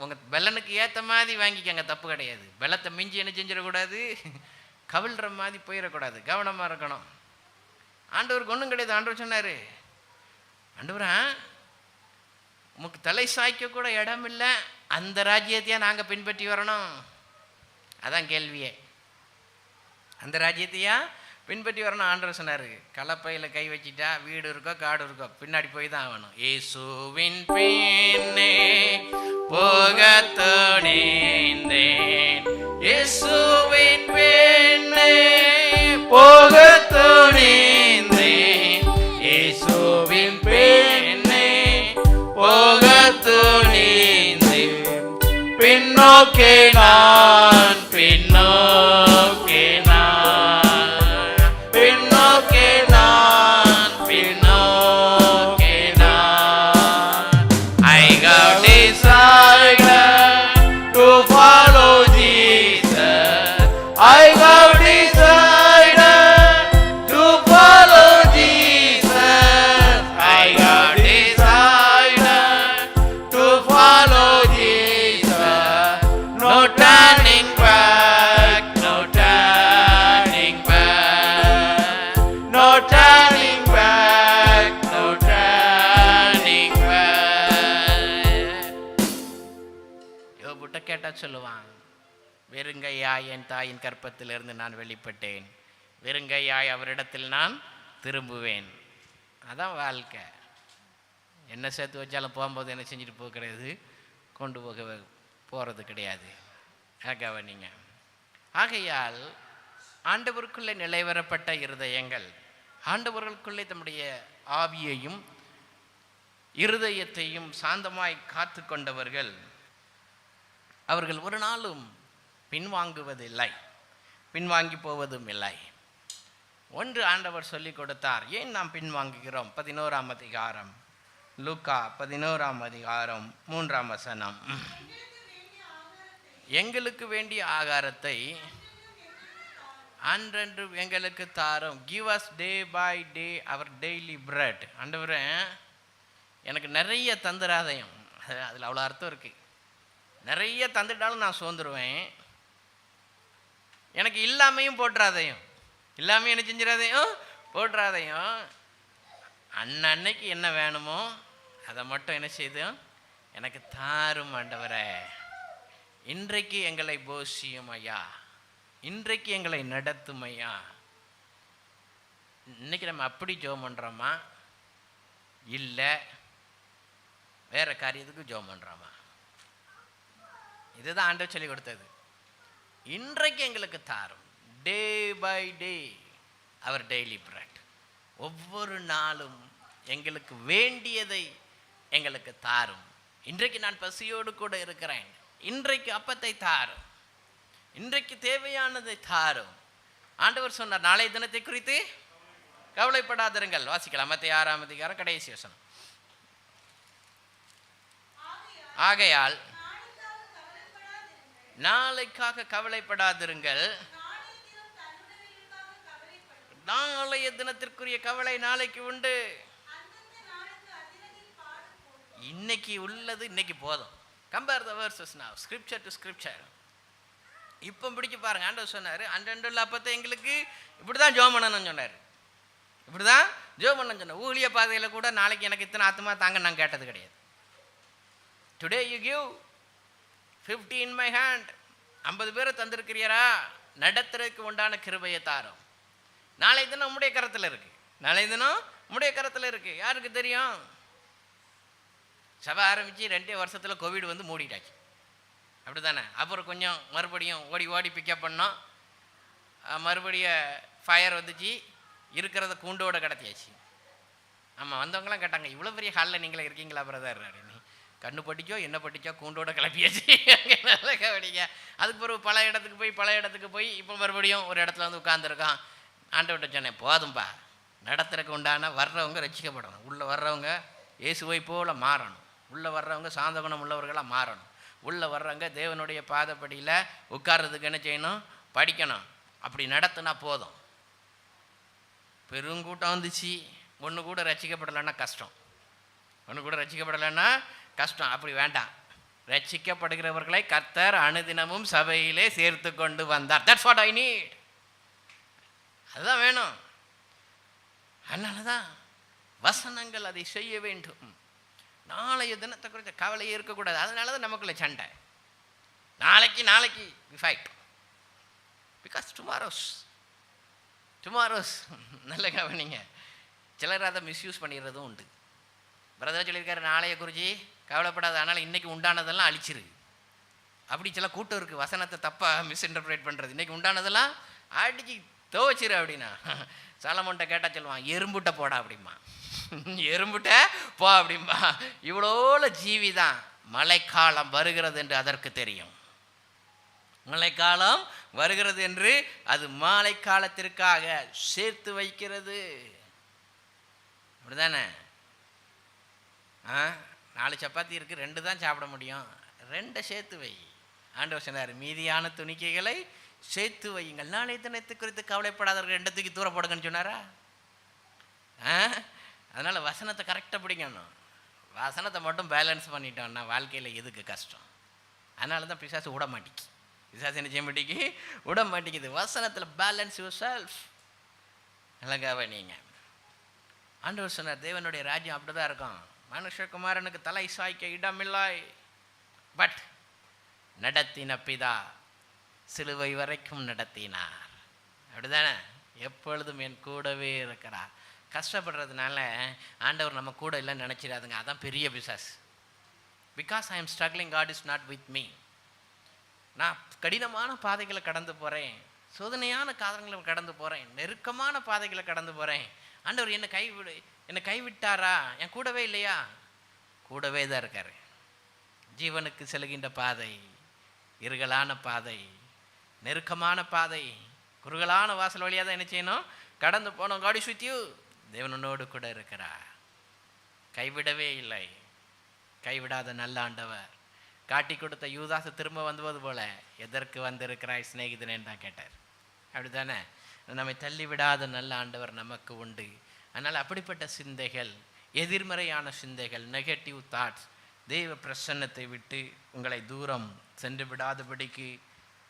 Speaker 1: உங்கள் பெல்லனுக்கு ஏற்ற மாதிரி வாங்கிக்கங்க, தப்பு கிடையாது. பெல்லத்தை மிஞ்சி என்ன செஞ்சிடக்கூடாது, கவிழ்ற மாதிரி போயிடக்கூடாது, கவனமாக இருக்கணும். ஆண்டவருக்கு ஒன்றும் கிடையாது. ஆண்டவர் சொன்னார், ஆண்டவரா உமக்கு தலை சாய்க்க கூட இடம் இல்லை, அந்த ராஜ்யத்தையா நாங்கள் பின்பற்றி வரணும்? அதான் கேள்வியே. அந்த ராஜ்யத்தையா பின்பற்றி வரணும்? ஆண்டவர் சொன்னார், கலப்பையில் கை வச்சிட்டா வீடு இருக்கோ காடு இருக்கோ பின்னாடி போய் தான் ஆகணும். இயேசுவின் பின்னே போக துணிந்தேன், இயேசுவின் பின்னே போக துணிந்தேன், இயேசுவின் பின்னே போக துணிந்தேன், பின்னோக்கே நான், பின்னோக்கே சொல்லுவான், வெறுங்கையாய் என் தாயின் கற்பத்திலிருந்து நான் வெளிப்பட்டேன், வெறுங்கையாய் அவரிடத்தில் நான் திரும்புவேன். அதான் வாழ்க்கை. என்ன சேர்த்து வச்சாலும் போகும்போது என்ன செஞ்சுட்டு போக கிடையாது, கொண்டு போகிறது கிடையாது. கவனிங்க. ஆகையால் ஆண்டவருக்குள்ளே நிலைவரப்பட்ட இருதயங்கள், ஆண்டவர்களுக்குள்ளே தம்முடைய ஆவியையும் இருதயத்தையும் சாந்தமாய் காத்து கொண்டவர்கள், அவர்கள் ஒரு நாளும் பின்வாங்குவதில்லை, பின்வாங்கி போவதும் இல்லை. ஒன்று ஆண்டவர் சொல்லிக் கொடுத்தார். ஏன் நாம் பின்வாங்குகிறோம்? 11ஆம் அதிகாரம், லூக்கா 11ஆம் அதிகாரம் 3ஆம் வசனம். எங்களுக்கு வேண்டிய ஆகாரத்தை அன்றன்று எங்களுக்கு தாரும். Give us day by day our daily bread. ஆண்டவரே எனக்கு நிறைய தந்துராதயம். அதில் அவ்வளோ அர்த்தம் இருக்குது. நிறைய தந்துட்டாலும் நான் சோர்ந்துருவேன். எனக்கு இல்லாமையும் போட்டுறாதையும், இல்லாமையும் என்ன செஞ்சிடாதையும் போட்டுறாதையும். அன்னைக்கு என்ன வேணுமோ அதை மட்டும் என்ன செய்தும் எனக்கு தாரும் ஆண்டவரே. இன்றைக்கு எங்களை போஷியும் ஐயா, இன்றைக்கு எங்களை நடத்தும் ஐயா. இன்னைக்கு நம்ம அப்படி ஜெபம் பண்ணுறோமா, இல்லை வேற காரியத்துக்கு ஜெபம் பண்ணுறோமா? இதுதான் ஆண்டவர் சொல்லி கொடுத்தது. இன்றைக்கு எங்களுக்கு தாரும், day by day our daily bread. ஒவ்வொரு நாளும் எங்களுக்கு வேண்டியதை எங்களுக்கு தாரும். இன்றைக்கு நான் பசியோடு கூட இருக்கிறேன், இன்றைக்கு அப்பத்தை தாரும், இன்றைக்கு தேவையானதை தாரும். ஆண்டவர் சொன்னார், நாளைய தினத்தை குறித்து கவலைப்படாதிருங்கள். வாசிக்கலாம், மத்தேயு 6ஆம் அதிகாரம் கடைசி வசனம். ஆகையால் நாளைக்காக கவலைப்படாதிருங்கள். நாளைய தினத்திற்குரிய கவலை நாளைக்கு உண்டு. இன்னைக்கு உள்ளது இன்னைக்கு போதும். Compare the versus now, scripture to scripture. இப்போ பிடிச்சு பாருங்க. ஆண்டவர் சொன்னார், அன்றண்டுள்ள அப்பத்தை எங்களுக்கு இப்படி தான் ஜெபம் பண்ணணும்னு சொன்னார். இப்படி தான் ஜெபம் பண்ணணும்னு சொன்னார். ஊழிய பாதையில் கூட நாளைக்கு எனக்கு இத்தனை ஆத்மா தாங்க நான் கேட்டது கிடையாது. Today you give 50 in my hand. 50 பேரை தந்திருக்கிறீரா, நடத்துறதுக்கு உண்டான கிருபையை தாரும். நாளை தினம் நம்முடைய கரத்தில் இருக்கு. நாளை தினம் நம்முடைய கரத்தில் இருக்கு. யாருக்கு தெரியும்? சபை ஆரம்பித்து 2 வருஷத்தில் கோவிட் வந்து மூடிட்டாச்சு. அப்படி தானே? அப்புறம் கொஞ்சம் மறுபடியும் ஓடி ஓடி பிக்கப் பண்ணோம். மறுபடியும் ஃபயர் வந்துச்சு, இருக்கிறத கூண்டோட கடத்தியாச்சு. ஆமாம், வந்தவங்களாம் கேட்டாங்க, இவ்வளோ பெரிய ஹாலில் நீங்களே இருக்கீங்களா பிரதர் அப்படின்னு. கண்ணு பட்டிச்சோ என்ன பட்டிச்சோ கூண்டோட கிளப்பியாச்சு. நல்லா கவனிங்க. அதுக்கு பிறகு பல இடத்துக்கு போய் இப்போ மறுபடியும் ஒரு இடத்துல வந்து உட்காந்துருக்கான். ஆண்டவர்கிட்ட சொன்னேன், போதும்பா, நடத்துறதுக்கு உண்டான வர்றவங்க ரட்சிக்கப்படணும். உள்ளே வர்றவங்க இயேசுவை போல மாறணும். உள்ளே வர்றவங்க சாந்த குணம் உள்ளவர்களாக மாறணும். உள்ளே வர்றவங்க தேவனுடைய பாதப்படியில் உட்கார்றதுக்கு என்ன செய்யணும்? படிக்கணும். அப்படி நடத்துனா போதும். பெருங்கூட்டம் வந்துச்சு, ஒன்று கூட ரட்சிக்கப்படலைன்னா கஷ்டம். அப்படி வேண்டாம். ரட்சிக்கப்படுகிறவர்களை கர்த்தர் அனுதினமும் சபையிலே சேர்த்து கொண்டு வந்தார். That's what I need. அதுதான் வேணும். அதனால தான் வசனங்கள் அதை செய்ய வேண்டும். நாளைய தினத்தை குறித்த கவலையே இருக்கக்கூடாது. அதனால தான் நமக்குள்ள சண்டை. நாளைக்கு we fight because tomorrow's நல்ல கவனிங்க. சிலர் அதை மிஸ்யூஸ் பண்ணிடுறதும் உண்டு. பிரதர் சொல்லியிருக்காரு, நாளைய குறித்து கவலைப்படாத, அதனால் இன்றைக்கி உண்டானதெல்லாம் அழிச்சிரு. அப்படி சில கூட்டம் இருக்குது, வசனத்தை தப்பாக மிஸ்இன்டர்பிரேட் பண்ணுறது. இன்றைக்கி உண்டானதெல்லாம் அடிச்சு துவச்சிரு அப்படின்னா. சாலமோன்ட்ட கேட்டால் சொல்லுவான், எறும்புட்ட போடா அப்படிம்பா. எறும்புட்ட போ அப்படிம்பா. இவ்வளோல ஜீவி தான் மழைக்காலம் வருகிறது என்று அதற்கு தெரியும். மழைக்காலம் வருகிறது என்று அது மாலை காலத்திற்காக சேர்த்து வைக்கிறது. அப்படிதானே? 4 சப்பாத்தி இருக்குது, 2 தான் சாப்பிட முடியும், 2 சேர்த்து வை. ஆண்டவர் சொன்னார், மீதியான துணிக்கைகளை சேர்த்து வையுங்கள், நாளை தினத்தை குறித்து கவலைப்படாதவர்கள் 2 தூக்கி தூர போடுங்கன்னு சொன்னாரா? அதனால் வசனத்தை கரெக்டாக பிடிக்கணும். வசனத்தை மட்டும் பேலன்ஸ் பண்ணிட்டோம்னா வாழ்க்கையில் எதுக்கு கஷ்டம்? அதனால தான் பிசாசு விட மாட்டேங்குது. பிசாசு என்ன செய்ய விட மாட்டேங்குது. வசனத்தில் பேலன்ஸ் யுவர் செல்ஃப். அழகாக நீங்கள் ஆண்டவர் சொன்னார், தேவனுடைய ராஜ்யம் அப்படி தான் இருக்கும். மனுஷகுமாரனுக்கு தலை சாய்க்க இடமில்லை, பட் நடத்தின பிதா சிலுவை வரைக்கும் நடத்தினார். அப்படிதானே? எப்பொழுதும் என் கூடவே இருக்கிறார். கஷ்டப்படுறதுனால ஆண்டவர் நம்ம கூட இல்லைன்னு நினச்சிடாதுங்க. அதான் பெரிய பிசாஸ். Because I am struggling, God is not with me. நான் கடினமான பாதைகளை கடந்து போகிறேன், சோதனையான காலங்களை கடந்து போகிறேன், நெருக்கமான பாதைகளை கடந்து போகிறேன். ஆண்டவர் என்னை கைவிட்டாரா? என் கூடவே இல்லையா? கூடவே தான் இருக்கார். ஜீவனுக்கு செல்கின்ற பாதை, இருகலான பாதை, நெருக்கமான பாதை, குறுகலான வாசல் வழியாக தான் என்ன செய்யணும்? கடந்து போனோம். God is with you. தேவனோடு கூட இருக்கிறார். கைவிடவே இல்லை. கைவிடாத நல்ல ஆண்டவர். காட்டி கொடுத்த யூதாசு திரும்ப வந்தது போல, எதற்கு வந்திருக்கிறாய் சிநேகிதனேன்னு தான் கேட்டார். அப்படி தானே? நம்மை தள்ளிவிடாத நல்ல ஆண்டவர் நமக்கு உண்டு. அதனால் அப்படிப்பட்ட சிந்தைகள், எதிர்மறையான சிந்தைகள், நெகட்டிவ் தாட்ஸ், தெய்வ பிரசன்னத்தை விட்டு உங்களை தூரம் சென்று விடாதபடிக்கு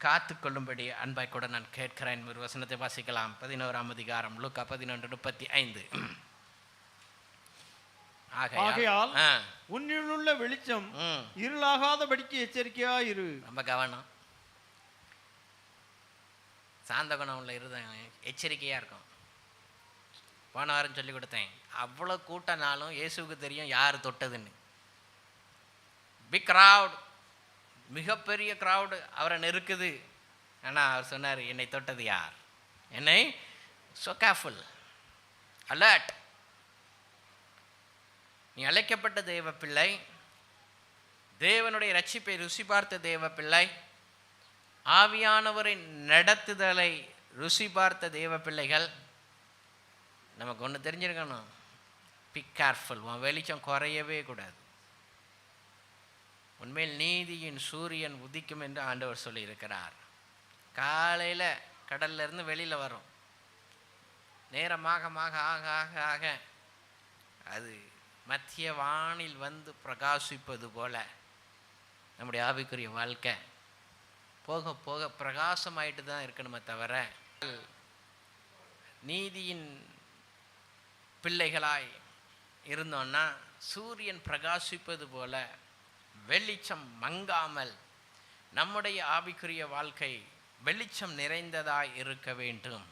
Speaker 1: காத்து கொள்ளும்படி அன்பாய் கூட நான் கேட்கிறேன். ஒரு வசனத்தை வாசிக்கலாம். 11ஆம் அதிகாரம், லூக்கா 11:35.
Speaker 2: ஆகையால் உன்னிலுள்ள வெளிச்சம் இருளாகாதபடிக்கு எச்சரிக்கையா இரு.
Speaker 1: ரொம்ப கவனம். சாந்த குணம் உள்ள இருதயம் எச்சரிக்கையாக இருக்கும். போன வாரம் சொல்லி கொடுத்தேன், அவ்வளோ கூட்டனாலும் இயேசுக்கு தெரியும் யார் தொட்டதுன்னு. பிக் க்ரௌட், மிகப்பெரிய க்ரௌடு அவரை நெருக்குது. ஆனால் அவர் சொன்னார், என்னை தொட்டது யார்? என்னை so careful, alert. நீ அழைக்கப்பட்ட தேவ பிள்ளை, தேவனுடைய ரட்சிப்பை ருசி பார்த்த தேவ பிள்ளை, ஆவியானவரின் நடத்துதலை ருசி பார்த்த தேவ பிள்ளைகள். நமக்கு ஒன்று தெரிஞ்சிருக்கணும், பி கேர்ஃபுல். உன் வெளிச்சம் குறையவே கூடாது. உண்மையில் நீதியின் சூரியன் உதிக்கும் என்று ஆண்டவர் சொல்லியிருக்கிறார். காலையில் கடல்ல இருந்து வெளியில் வரும், நேரமாக ஆக ஆக ஆக அது மத்திய வானில் வந்து பிரகாசிப்பது போல நம்முடைய ஆவிக்குரிய வாழ்க்கை போக போக பிரகாசமாயிட்டு தான் இருக்கணுமே தவிர, நீதியின் பிள்ளைகளாய் இருந்தோன்னா சூரியன் பிரகாசிப்பது போல வெளிச்சம் மங்காமல் நம்முடைய ஆவிக்குரிய வாழ்க்கை வெளிச்சம் நிறைந்ததாய் இருக்க வேண்டும்.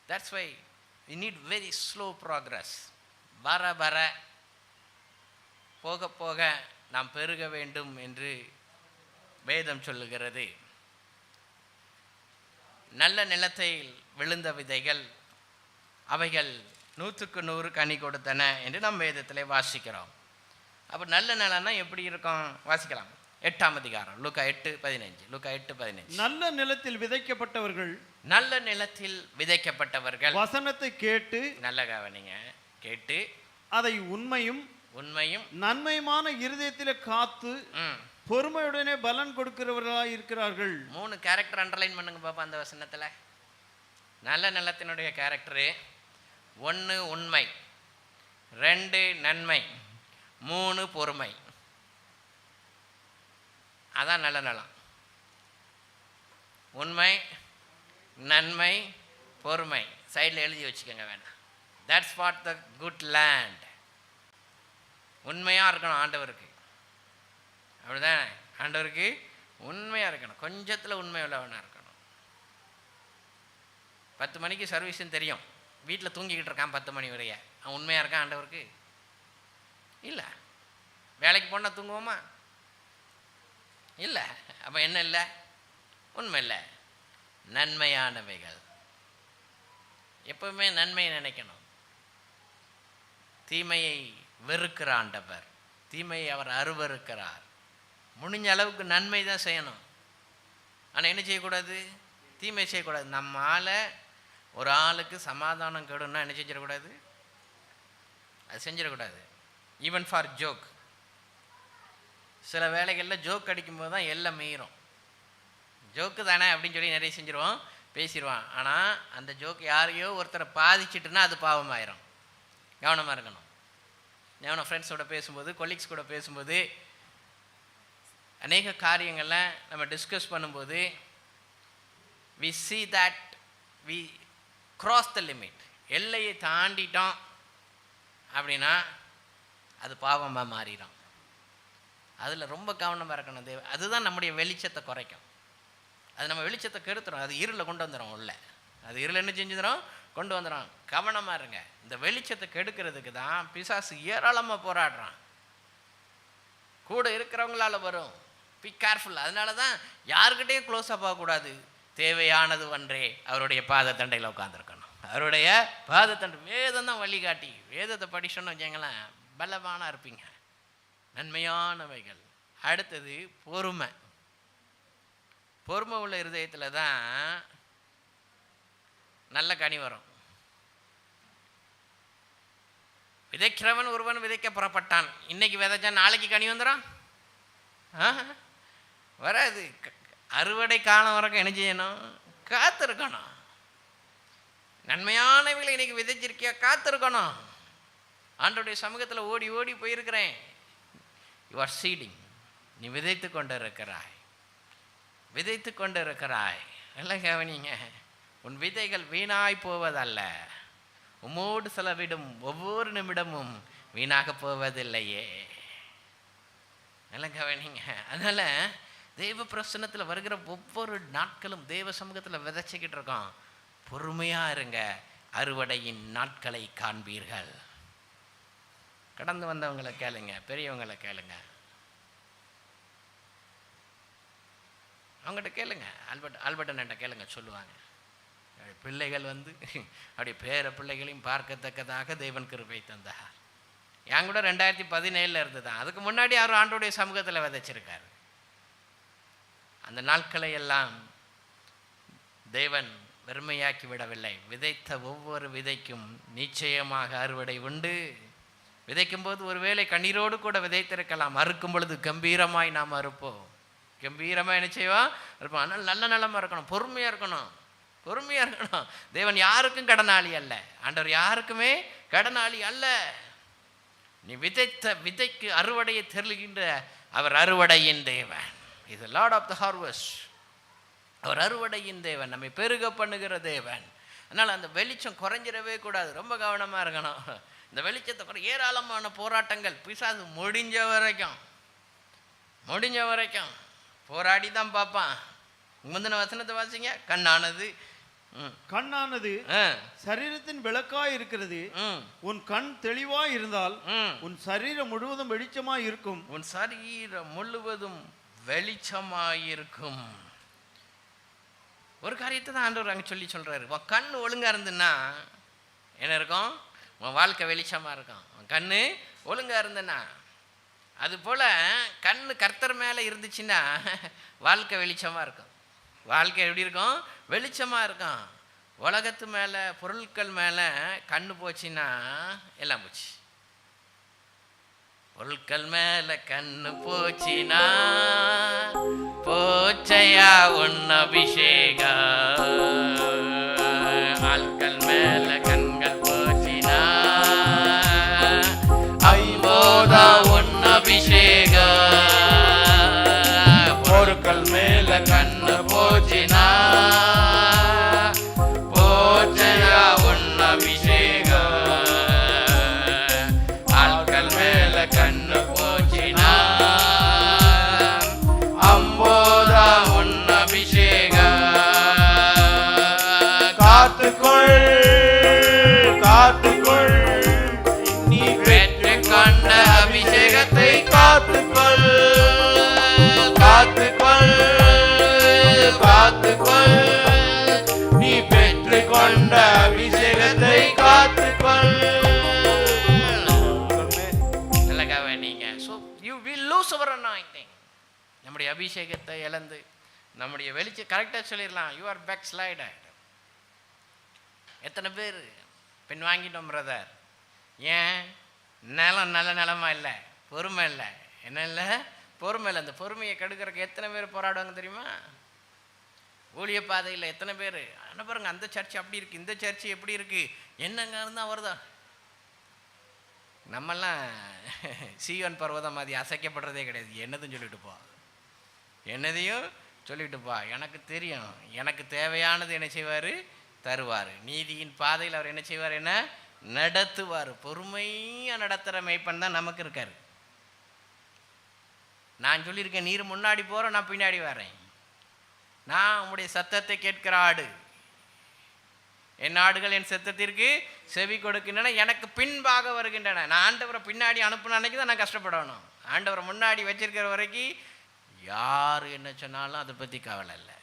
Speaker 1: That's why we need very slow progress. வர வர போக போக நாம் பெருக வேண்டும் என்று வேதம் சொல்லுகிறது. நல்ல நிலத்தில் விழுந்த விதைகள் அவைகள் 100க்கு 100 கனி கொடுத்தன என்று நாம் வேதத்திலே வாசிக்கிறோம். அப்போ நல்ல நிலம்னா எப்படி இருக்கும்? வாசிக்கலாம். 8ஆம் அதிகாரம் லூக்கா 8:15. லூக்கா 8:15.
Speaker 2: நல்ல நிலத்தில் விதைக்கப்பட்டவர்கள்,
Speaker 1: நல்ல நிலத்தில் விதைக்கப்பட்டவர்கள்
Speaker 2: வசனத்தை கேட்டு,
Speaker 1: நல்ல கவனிங்க, கேட்டு
Speaker 2: அதை உண்மையும் நன்மையுமான இருதயத்திலே காத்து பொறுமையுடனே பலன் கொடுக்கிறவர்களாக இருக்கிறார்கள். 3 கேரக்டர் அண்டர்லைன் பண்ணுங்க பாப்பா அந்த வசனத்துல. நல்ல நிலத்தினுடைய கேரக்டரு 1 உண்மை, 2 நன்மை, 3 பொறுமை. அதான் நல்ல நிலம். உண்மை, நன்மை, பொறுமை. சைடில் எழுதி வச்சுக்கோங்க வேணாம். That's what the good land. உண்மையாக இருக்கணும் ஆண்டவருக்கு, அப்படிதான். ஆண்டவருக்கு உண்மையாக இருக்கணும், கொஞ்சத்தில் உண்மை உள்ளவனாக இருக்கணும். 10 மணிக்கு சர்வீஸ்ன்னு தெரியும், வீட்டில் தூங்கிக்கிட்டு இருக்கான் 10 மணி வரைய, அவன் உண்மையாக இருக்கான் ஆண்டவருக்கு? இல்லை. வேலைக்கு போனால் தூங்குவோமா? இல்லை. அப்போ என்ன இல்லை? உண்மை இல்லை. நன்மையானவைகள். எப்பவுமே நன்மையை நினைக்கணும். தீமையை வெறுக்கிற ஆண்டவர், தீமையை அவர் அருவருக்கிறார். முடிஞ்ச அளவுக்கு நன்மை தான் செய்யணும். ஆனால் என்ன செய்யக்கூடாது? தீமை செய்யக்கூடாது. நம்மால் ஒரு ஆளுக்கு சமாதானம் கெடுன்னா என்ன செஞ்சிடக்கூடாது? அது செஞ்சிடக்கூடாது. Even for joke. சில வேலைகளில் ஜோக் அடிக்கும்போது தான் எல்லாம் மீறும். ஜோக்கு தானே அப்படின்னு சொல்லி நிறைய செஞ்சிருவோம், பேசிடுவான். ஆனால் அந்த ஜோக் யாரையோ ஒருத்தரை பாதிச்சிட்டுன்னா அது பாவமாயிரும். கவனமாக இருக்கணும். நான் ஃப்ரெண்ட்ஸோட பேசும்போது, கொலீக்ஸ் கூட பேசும்போது, அநேக காரியங்களை நம்ம டிஸ்கஸ் பண்ணும்போது we see that we cross the limit. எல்லையை தாண்டிட்டோம் அப்படின்னா அது பாவமாக மாறிடும். அதில் ரொம்ப கவனமாக இருக்கணும். அதுதான் நம்முடைய வெளிச்சத்தை குறைக்கும். அது நம்ம வெளிச்சத்தை கெடுத்துரும். அது இருளை கொண்டு வந்துடும் உள்ள. அது இருள் என்ன செஞ்சுக்கிறோம்? கொண்டு வந்துடும். கவனமாக இருங்க. இந்த வெளிச்சத்தை கெடுக்கிறதுக்கு தான் பிசாசு ஏராளமாக போராடுறான். கூட இருக்கிறவங்களால வரும். Be careful. அதனால தான் யாருக்கிட்டையும் க்ளோஸாக போகக்கூடாது. தேவையானது ஒன்றே, அவருடைய பாதத்தண்டையில் உட்காந்துருக்கணும். அவருடைய பாதத்தண்டை. வேதம் தான் வழிகாட்டி. வேதத்தை படிச்சோன்னு வச்சுங்களேன், பலவானாக இருப்பீங்க. நன்மையானவைகள். அடுத்தது பொறுமை. பொறுமை உள்ள இருதயத்தில் தான் நல்ல கனி வரும். விதைக்கிறவன் ஒருவன் விதைக்க புறப்பட்டான். இன்னைக்கு விதைச்சா நாளைக்கு கனி வந்துடும்? வராது. அறுவடை காலம் வரைக்கும் என்ன செய்யணும்? காத்திருக்கணும். நன்மையானவைகளை இன்னைக்கு விதைச்சிருக்கியா? காத்திருக்கணும். ஆண்டவருடைய சமூகத்தில் ஓடி ஓடி போயிருக்கிறேன். You are seeding. நீ விதைத்து கொண்டு இருக்கிறாய், விதைத்து கொண்டு இருக்கிறாய். எல்லாம் கவனிங்க. உன் விதைகள் வீணாய் போவதல்ல, உம்மோடு செலவிடும் ஒவ்வொரு நிமிடமும் வீணாக போவதில்லையே. எல்லாம் கவனிங்க. அதனால் தெய்வ பிரசன்னத்தில் வருகிற ஒவ்வொரு நாட்களும் தெய்வ சமூகத்தில் விதைச்சிக்கிட்டு இருக்கோம். பொறுமையாக இருங்க, அறுவடையின் நாட்களை காண்பீர்கள். கடந்து வந்தவங்களை கேளுங்க, பெரியவங்களை கேளுங்க, அவங்ககிட்ட கேளுங்க. ஆல்பர்ட் அண்ணன்ட்ட கேளுங்க, சொல்லுவாங்க. பிள்ளைகள் அப்படியே பேர பிள்ளைகளையும் பார்க்கத்தக்கதாக தேவன் கிருபை தந்தார். என் கூட 2017 இருந்து தான். அதுக்கு முன்னாடி அவர் ஆண்டோடைய சமூகத்தில் விதைச்சிருக்காரு. அந்த நாட்களை எல்லாம் தேவன் வெறுமையாக்கி விடவில்லை. விதைத்த ஒவ்வொரு விதைக்கும் நிச்சயமாக அறுவடை உண்டு. விதைக்கும் போது ஒருவேளை கண்ணீரோடு கூட விதைத்திருக்கலாம். அறுக்கும் பொழுது கம்பீரமாய் நாம் அறுப்போம். கம்பீரமாக என்ன செய்வோம்? இருப்போம். ஆனால் நல்ல நிலமாக இருக்கணும், பொறுமையாக இருக்கணும், பொறுமையாக இருக்கணும். தேவன் யாருக்கும் கடனாளி அல்ல. ஆண்டவர் யாருக்குமே கடனாளி அல்ல. நீ விதைத்த விதைக்கு அறுவடையை தெருளுகின்ற அவர் அறுவடையின் தேவன். இது லார்ட் ஆஃப் த ஹார்வெஸ்ட். அவர் அறுவடையின் தேவன், நம்மை பெருக பண்ணுகிற தேவன். அதனால் அந்த வெளிச்சம் குறைஞ்சிடவே கூடாது. ரொம்ப கவனமாக இருக்கணும். இந்த வெளிச்சத்தை ஏராளமான போராட்டங்கள் பிசாசு முடிஞ்ச வரைக்கும் போராடி தான் பார்ப்பான். முந்தின வசனத்தை வாசிங்க. கண்ணானது
Speaker 3: சரீரத்தின் விளக்காய் இருக்கிறது. உன் கண் தெளிவாய் இருந்தால் உன் சரீரம் முழுவதும் வெளிச்சமாய் இருக்கும்.
Speaker 2: உன் சரீரம் முழுவதும் வெளிச்சமாயிருக்கும். ஒரு காரியத்தை தான் ஆண்டவர் அங்கே சொல்றாரு. உன் கண் ஒழுங்கா இருந்துன்னா என்ன இருக்கும்? உன் வாழ்க்கை வெளிச்சமாக இருக்கும். உன் கண் ஒழுங்காக இருந்தனா. அதுபோல் கண் கர்த்தர் மேலே இருந்துச்சுன்னா வாழ்க்கை வெளிச்சமாக இருக்கும். வாழ்க்கை எப்படி இருக்கும்? வெளிச்சமாக இருக்கும். உலகத்து மேலே, பொருட்கள் மேலே கண் போச்சுன்னா எல்லாம் போச்சு. பொருட்கள் மேலே கண்ணு போச்சுன்னா போச்சையா உன் அபிஷேகா. ஆட்கள் மேலே கண்கள் போச்சினா ஐம்போதா உன் அபிஷேகா. பொருட்கள் மேல கண்ணு போச்சினா போச்சையா உன் அபிஷேகா. ஆட்கள் மேல கண்ணு போச்சினா அம்போதா உன் அபிஷேகா. காத்துக்கொள் நீ பெற்று கொண்ட அபிஷேகத்தை காத்துக்கொள். நீ பெற்று கொண்ட அபிஷேகத்தை காத்துக்கொள். நல்லகாவே நீங்க so you will lose our anointing. நம்முடைய அபிஷேகத்தை இழந்து நம்முடைய வெளிச்ச கரெக்டாக சொல்லிடலாம். You are backslider. எத்தனை பேர் பெண் வாங்கிட்டோம் பிரதர்? ஏன்? நிலம் நல்ல நிலமா இல்லை, பொறுமை இல்லை. என்ன இல்லை? பொறுமை இல்லை. அந்த பொறுமையை கெடுக்கிறதுக்கு எத்தனை பேர் போராடுவாங்க தெரியுமா? ஊழிய பாதையில் எத்தனை பேர் என்ன பாருங்க, அந்த சர்ச் அப்படி இருக்குது, இந்த சர்ச் எப்படி இருக்குது, என்னங்க இருந்தால் வருதா? நம்மெல்லாம் சீவன் பர்வதம் மாதிரி அசைக்கப்படுறதே கிடையாது. என்னதும் சொல்லிட்டு போ. எனக்கு தெரியும், எனக்கு தேவையானது என்ன செய்வார்? தருவார். நீதியின் பாதையில் அவர் என்ன செய்வார்? என்ன நடத்துவார். பொறுமையாக நடத்துகிற மேய்ப்பன் தான் நமக்கு இருக்கார். நான் சொல்லியிருக்கேன், நீர் முன்னாடி போகிற, நான் பின்னாடி வரேன். நான் உங்களுடைய சத்தத்தை கேட்கிற ஆடு. என் ஆடுகள் என் சத்தத்திற்கு செவி கொடுக்கின்றன, எனக்கு பின்பாக வருகின்றன. நான் ஆண்டவரை பின்னாடி அனுப்பின அன்னைக்கு தான் நான் கஷ்டப்படணும். ஆண்டவரை முன்னாடி வச்சிருக்கிற வரைக்கும் யார் என்ன சொன்னாலும் அதை பற்றி கவலை இல்லை.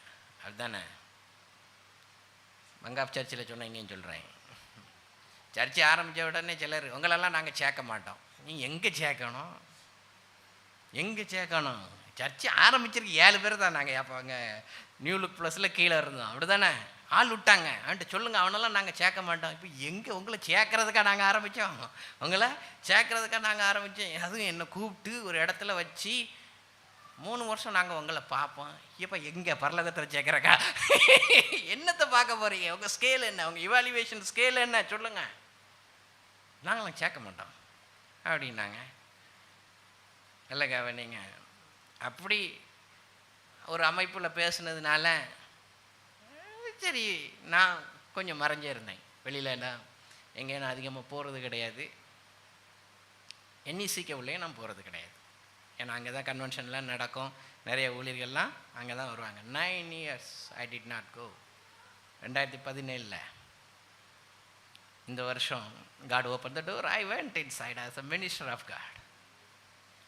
Speaker 2: அதுதானே மங்காப் சர்ச்சில் சொன்ன இங்கேயும் சொல்கிறேன். சர்ச்சை ஆரம்பித்த உடனே சிலர், உங்களெல்லாம் நாங்கள் சேர்க்க மாட்டோம். நீங்கள் எங்கே சேர்க்கணும்? சர்ச்சை ஆரம்பிச்சிருக்கு 7 பேர் தான். நாங்கள் அப்போ அங்கே நியூ லுக் ப்ளஸில் கீழே இருந்தோம். அப்படி தானே? ஆள் விட்டாங்க. அவன்கிட்ட சொல்லுங்கள், அவனெல்லாம் நாங்கள் சேர்க்க மாட்டோம். இப்போ எங்கே உங்களை சேர்க்கறதுக்காக நாங்கள் ஆரம்பித்தோம். அதுவும் என்னை கூப்பிட்டு ஒரு இடத்துல வச்சு 3 வருஷம் நாங்கள் உங்களை பார்ப்போம். இப்போ எங்கே பரலோகத்தில் சேர்க்குறக்கா? என்னத்தை பார்க்க போகிறீங்க? உங்கள் ஸ்கேல் என்ன? உங்கள் இவாலுவேஷன் ஸ்கேல் என்ன சொல்லுங்கள். நாங்களும் சேர்க்க மாட்டோம் அப்படின்னாங்க. இல்லைங்க, நீங்கள் அப்படி ஒரு அமைப்பில் பேசுனதுனால சரி நான் கொஞ்சம் மறைஞ்சே இருந்தேன். வெளியிலலாம் எங்கேயும் நான் அதிகமாக போகிறது கிடையாது. NECக்கு உள்ளே நான் போகிறது கிடையாது. ஏன்னா அங்கே தான் கன்வென்ஷன்லாம் நடக்கும். நிறைய ஊழியர்கள்லாம் அங்கே தான் வருவாங்க. 9 years I did not go. 2017 இந்த வருஷம் God opened the door. I went inside as a minister of God.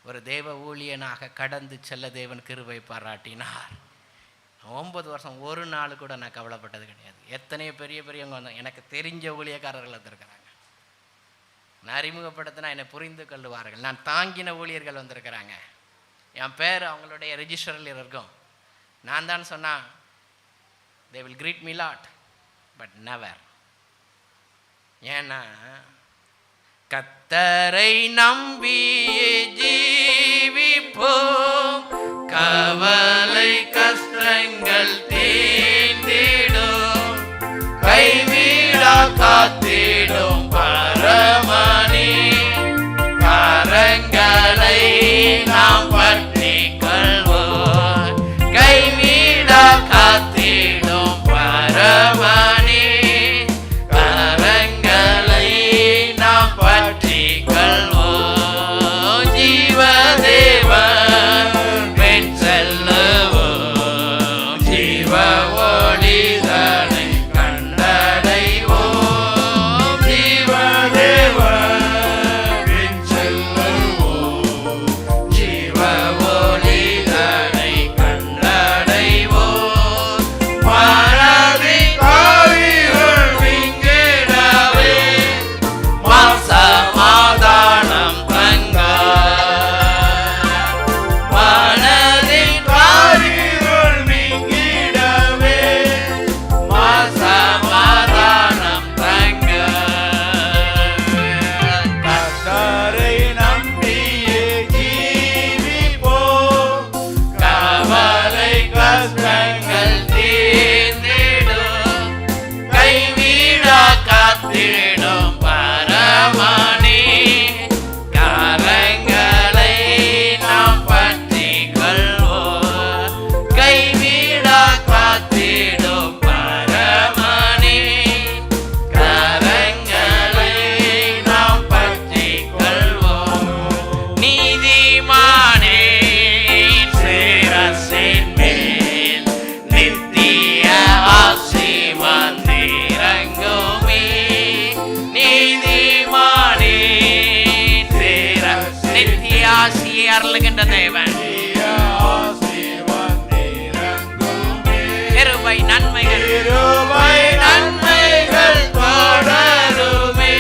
Speaker 2: ஒரு தேவ ஊழியனாக கடந்து செல்ல தேவன் கிருபை பாராட்டினார். 9 வருஷம் ஒரு நாள் கூட நான் கவலைப்பட்டது கிடையாது. எத்தனையோ பெரியவங்க வந்தாங்க. எனக்கு தெரிஞ்ச ஊழியக்காரர்கள் வந்திருக்கிறாங்க. நான் அறிமுகப்படுத்தினா என்னை புரிந்து கொள்ளுவார்கள். நான் தாங்கின ஊழியர்கள் வந்திருக்கிறாங்க. என் பேர் அவங்களுடைய ரெஜிஸ்டரில் இருக்கும். நான் தான் சொன்னேன், they will greet me lot but never. ஏன்னா கத்தரை நம்பியே ஜீவிப்போம், கவலை கஷ்டங்கள் தீர்ந்திடும், கைவிடா காத்திடும் பரமனே, கரங்களை நாம் பற்றி கொள்வோம், கைவிடா காத்திடும் பரமனே, கரங்களை நாம் பற்றி கொள்வோம், ஜீவதேவன் பின் செல்லுவோம், ஜீவ ஒளிதனை கண்டடைவோம், ஜீவதேவன் பின் செல்லுவோம், ஜீவ ஒளிதனை கண்டடைவோம், மனதின் ஆவிகள் விங்கிடவே சமாதானம் தங்க, மனதின் ஆவிகள் விங்கிடவே சமாதானம் தங்க,
Speaker 3: கர்த்தரை நம்பியே ஜீவிப்போம்,
Speaker 2: கவலை கஷ்டங்கள் தீர்ந்திடும், கைவிடா காத்திடும் பரமனே, கரங்களை நாம் பற்றி கொள்வோம், கைவிடா காத்திடும் பரமனே, கரங்களை நாம் பற்றி கொள்வோம், நீதிமானே சிரசின் மேல் நித்திய ஆசி வந்திறங்குமே, நீதிமானே நித்திய ஆசியை அருளுகின்ற தேவன், கிருபை நன்மைகள் நன்மைகள் தொடருமே,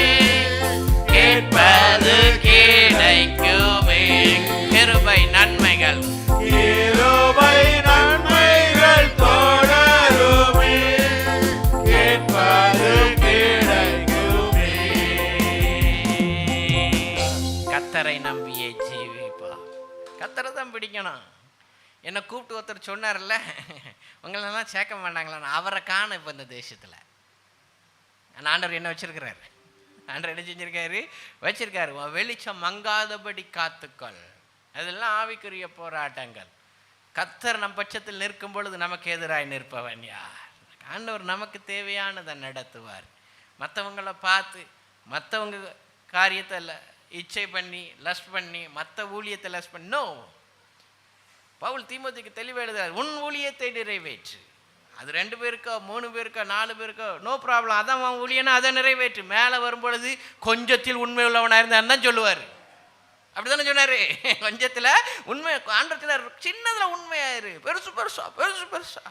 Speaker 2: கேட்பது கிடைக்குமே, கிருபை நன்மைகள்
Speaker 3: கிருபை நன்மைகள் தொடருமே, கேட்பது கிடைக்குமே.
Speaker 2: கத்தரை நம்பியே ஜீவிப்பா. கத்தரை தான் பிடிக்கணும். என்னை கூப்பிட்டு ஒருத்தர் சொன்னார்ல, உங்களெல்லாம் சேர்க்க மாட்டாங்களா, அவரை காண இப்போ இந்த தேசத்தில். ஆண்டவர் என்ன வச்சிருக்கிறாரு, ஆண்டவர் என்ன செஞ்சிருக்காரு, வச்சிருக்காரு, உன் வெளிச்சம் மங்காதபடி காத்துக்கள். அதெல்லாம் ஆவிக்குரிய போராட்டங்கள். கத்தர் நம் பட்சத்தில் நிற்கும் பொழுது நமக்கு எதிராய் நிற்பவன் யார்? ஆண்டவர் நமக்கு தேவையானதை நடத்துவார். மற்றவங்களை பார்த்து மற்றவங்க காரியத்தை இச்சை பண்ணி லஸ்ட் பண்ணி மற்ற ஊழியத்தை லஸ்ட் பண்ணி நோ. பவுல் தீமோத்தேயுக்கு தெளிவாக எழுதுறார், உன் ஊழியத்தை நிறைவேற்று. அது 2 பேருக்கோ 3 பேருக்கோ 4 பேருக்கோ நோ ப்ராப்ளம், அதான் அவன் ஊழியனா அதை நிறைவேற்று. மேலே வரும்பொழுது கொஞ்சத்தில் உண்மை உள்ளவனாக இருந்தான்னு தான் சொல்லுவார். அப்படி தானே சொன்னார், கொஞ்சத்தில் உண்மை ஆண்டத்தில் சின்னதில் உண்மையாயிரு, பெருசு பெருசா பெருசு பெருசா.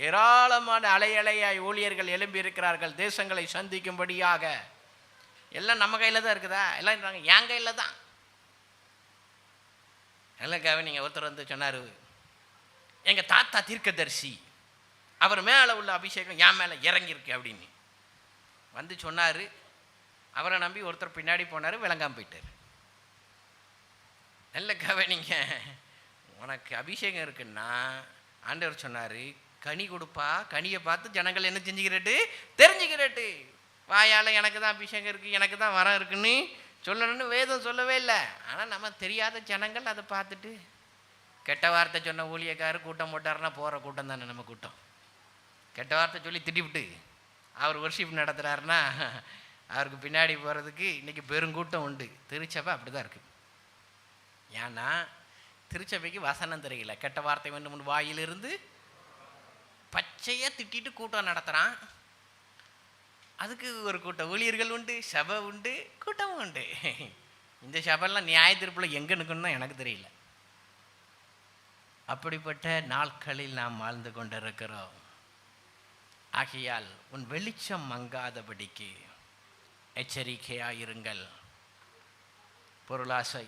Speaker 2: ஏராளமான அலையாய் ஊழியர்கள் எழும்பி இருக்கிறார்கள் தேசங்களை சந்திக்கும்படியாக. எல்லாம் நம்ம கையில் தான் இருக்குதா? எல்லாம் என் கையில் தான். எல்லாம் நீங்கள் ஒருத்தர் வந்து சொன்னார், எங்கள் தாத்தா தீர்க்கதரிசி, அவர் மேலே உள்ள அபிஷேகம் என் மேலே இறங்கியிருக்கு அப்படின்னு வந்து சொன்னார். அவரை நம்பி ஒருத்தர் பின்னாடி போனார், விளங்காமல் போயிட்டார். நல்ல கவனிங்க, உனக்கு அபிஷேகம் இருக்குன்னா ஆண்டவர் சொன்னார், கனி கொடுப்பா, கனியை பார்த்து ஜனங்கள் என்ன செஞ்சுக்கிறட்டு தெரிஞ்சுக்கிறட்டு. வாயால் எனக்கு தான் அபிஷேகம் இருக்குது, எனக்கு தான் வரம் இருக்குன்னு சொல்லணும்னு வேதம் சொல்லவே இல்லை. ஆனால் நம்ம தெரியாத ஜனங்கள் அதை பார்த்துட்டு கெட்ட வார்த்தை சொன்ன ஊழியக்காரர் கூட்டம் போட்டாருன்னா போகிற கூட்டம் தானே நம்ம கூட்டம். கெட்ட வார்த்தை சொல்லி திட்டிவிட்டு அவர் வர்ஷிப் நடத்துகிறாருன்னா அவருக்கு பின்னாடி போகிறதுக்கு இன்றைக்கி பெருங்கூட்டம் உண்டு. திருச்சபை அப்படி தான் இருக்குது. ஏன்னா திருச்சபைக்கு வசனம் தெரியல, கெட்ட வார்த்தை வந்து வாயிலிருந்து பச்சையாக திட்டிட்டு கூட்டம் நடத்துகிறான். அதுக்கு ஒரு கூட்டம் ஊழியர்கள் உண்டு, சபை உண்டு, கூட்டம் உண்டு. இந்த சபைலாம் நியாய தீர்ப்பில் எங்கே நிற்கணும்னு எனக்கு தெரியல. அப்படிப்பட்ட நாட்களில் நாம் வாழ்ந்து கொண்டிருக்கிறோம். ஆகையால் உன் வெளிச்சம் மங்காதபடிக்கு எச்சரிக்கையாயிருங்கள். பொருளாசை,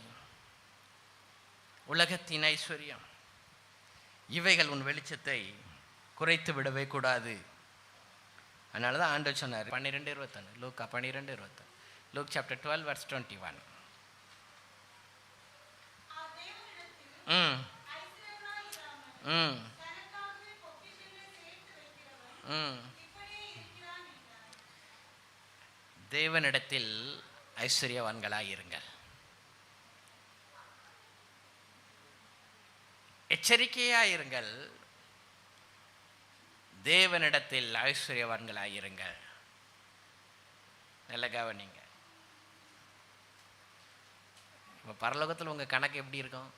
Speaker 2: உலகத்தின் ஐஸ்வர்யம், இவைகள் உன் வெளிச்சத்தை குறைத்து விடவே கூடாது. அதனால தான் ஆண்டவர் சொன்னார் 12:21, லூக்கா 12:21,
Speaker 1: Luke chapter 12 verse 21. ம் ம் ம் தேவனிடத்தில் ஐஸ்வர்யவான்களாய் இருங்கள். எச்சரிக்கையாயிருங்கள். தேவனிடத்தில் ஐஸ்வர்யவான்களாயிருங்கள். நல்ல கவனிங்க. இப்போ பரலோகத்தில் உங்கள் கணக்கு எப்படி இருக்கும்?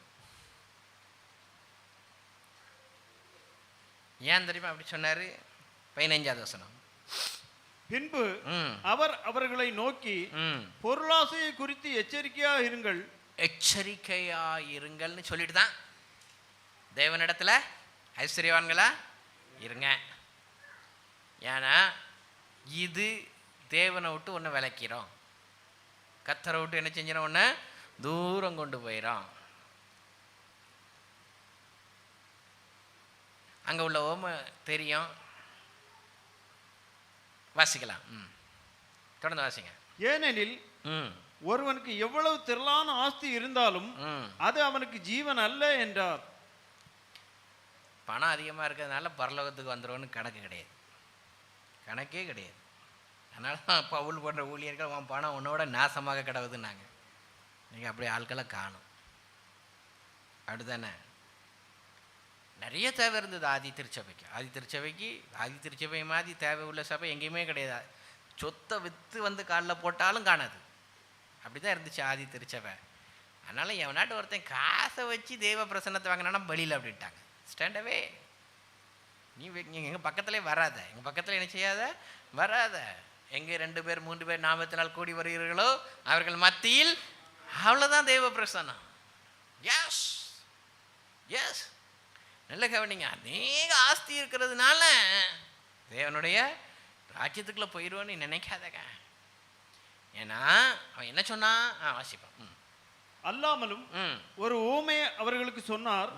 Speaker 1: ஏன் தெரியுமா அப்படி சொன்னார்? 15வது வசனம்.
Speaker 3: பின்பு அவர் அவர்களை நோக்கி பொருளாசையை குறித்து எச்சரிக்கையாக இருங்கள்.
Speaker 1: எச்சரிக்கையாயிருங்கள்னு சொல்லிட்டு தான் தேவனிடத்துல ஐஸ்வர்யவான்களா இருங்க. ஏன்னா இது தேவனை விட்டு ஒன்று விளக்கிறோம், கத்தரை விட்டு என்ன செஞ்சிடும், ஒன்று தூரம் கொண்டு போயிடும். அங்கே உள்ள ஓமை தெரியும், வாசிக்கலாம். தொடர்ந்து வாசிங்க.
Speaker 3: ஏனெனில் ஒருவனுக்கு எவ்வளவு திரளான ஆஸ்தி இருந்தாலும் அது அவனுக்கு ஜீவன் அல்ல என்றார்.
Speaker 1: பணம் அதிகமாக இருக்கிறதுனால பரலோகத்துக்கு வந்துடும்னு கணக்கு கிடையாது, கணக்கே கிடையாது. அதனால தான் பவுல் போன்ற ஊழியர்கள் உன் பணம் உன்னோட நாசமாக கிடவுதுன்னாங்க. நீங்கள் அப்படி ஆட்களை காணும். அப்படிதானே? நிறைய தேவை இருந்தது ஆதி திருச்சபைக்கு. ஆதி திருச்சபை மாதிரி தேவை உள்ள சபை எங்கேயுமே கிடையாது. சொத்தை விற்று வந்து காலில் போட்டாலும் காணாது. அப்படி தான் இருந்துச்சு ஆதி திருச்சபை. அதனால் எவனாட்டு ஒருத்தன் காசை வச்சு தேவ பிரசன்னத்தை வாங்கினா பலியில் அப்படின்ட்டாங்க. ஸ்டாண்டவே நீ எங்கள் பக்கத்துலேயே வராத, எங்கள் பக்கத்தில் என்ன செய்யாத, வராத. எங்கே 2 பேர் 3 பேர் நாமத்தினால் கூடி வருகிறீர்களோ அவர்கள் மத்தியில், அவ்வளோதான் தேவ பிரசன்னம். எஸ் எஸ், நல்ல கவனிங்க. அநேக ஆஸ்தி இருக்கிறதுனால தேவனுடைய ராஜ்யத்துக்குள்ளே போயிடுவோன்னு நினைக்காதங்க. ஏன்னா அவன் என்ன சொன்னான், வாசிப்பான்.
Speaker 3: அல்லாமலும் ஒரு ஊமையை அவர்களுக்கு சொன்னார்.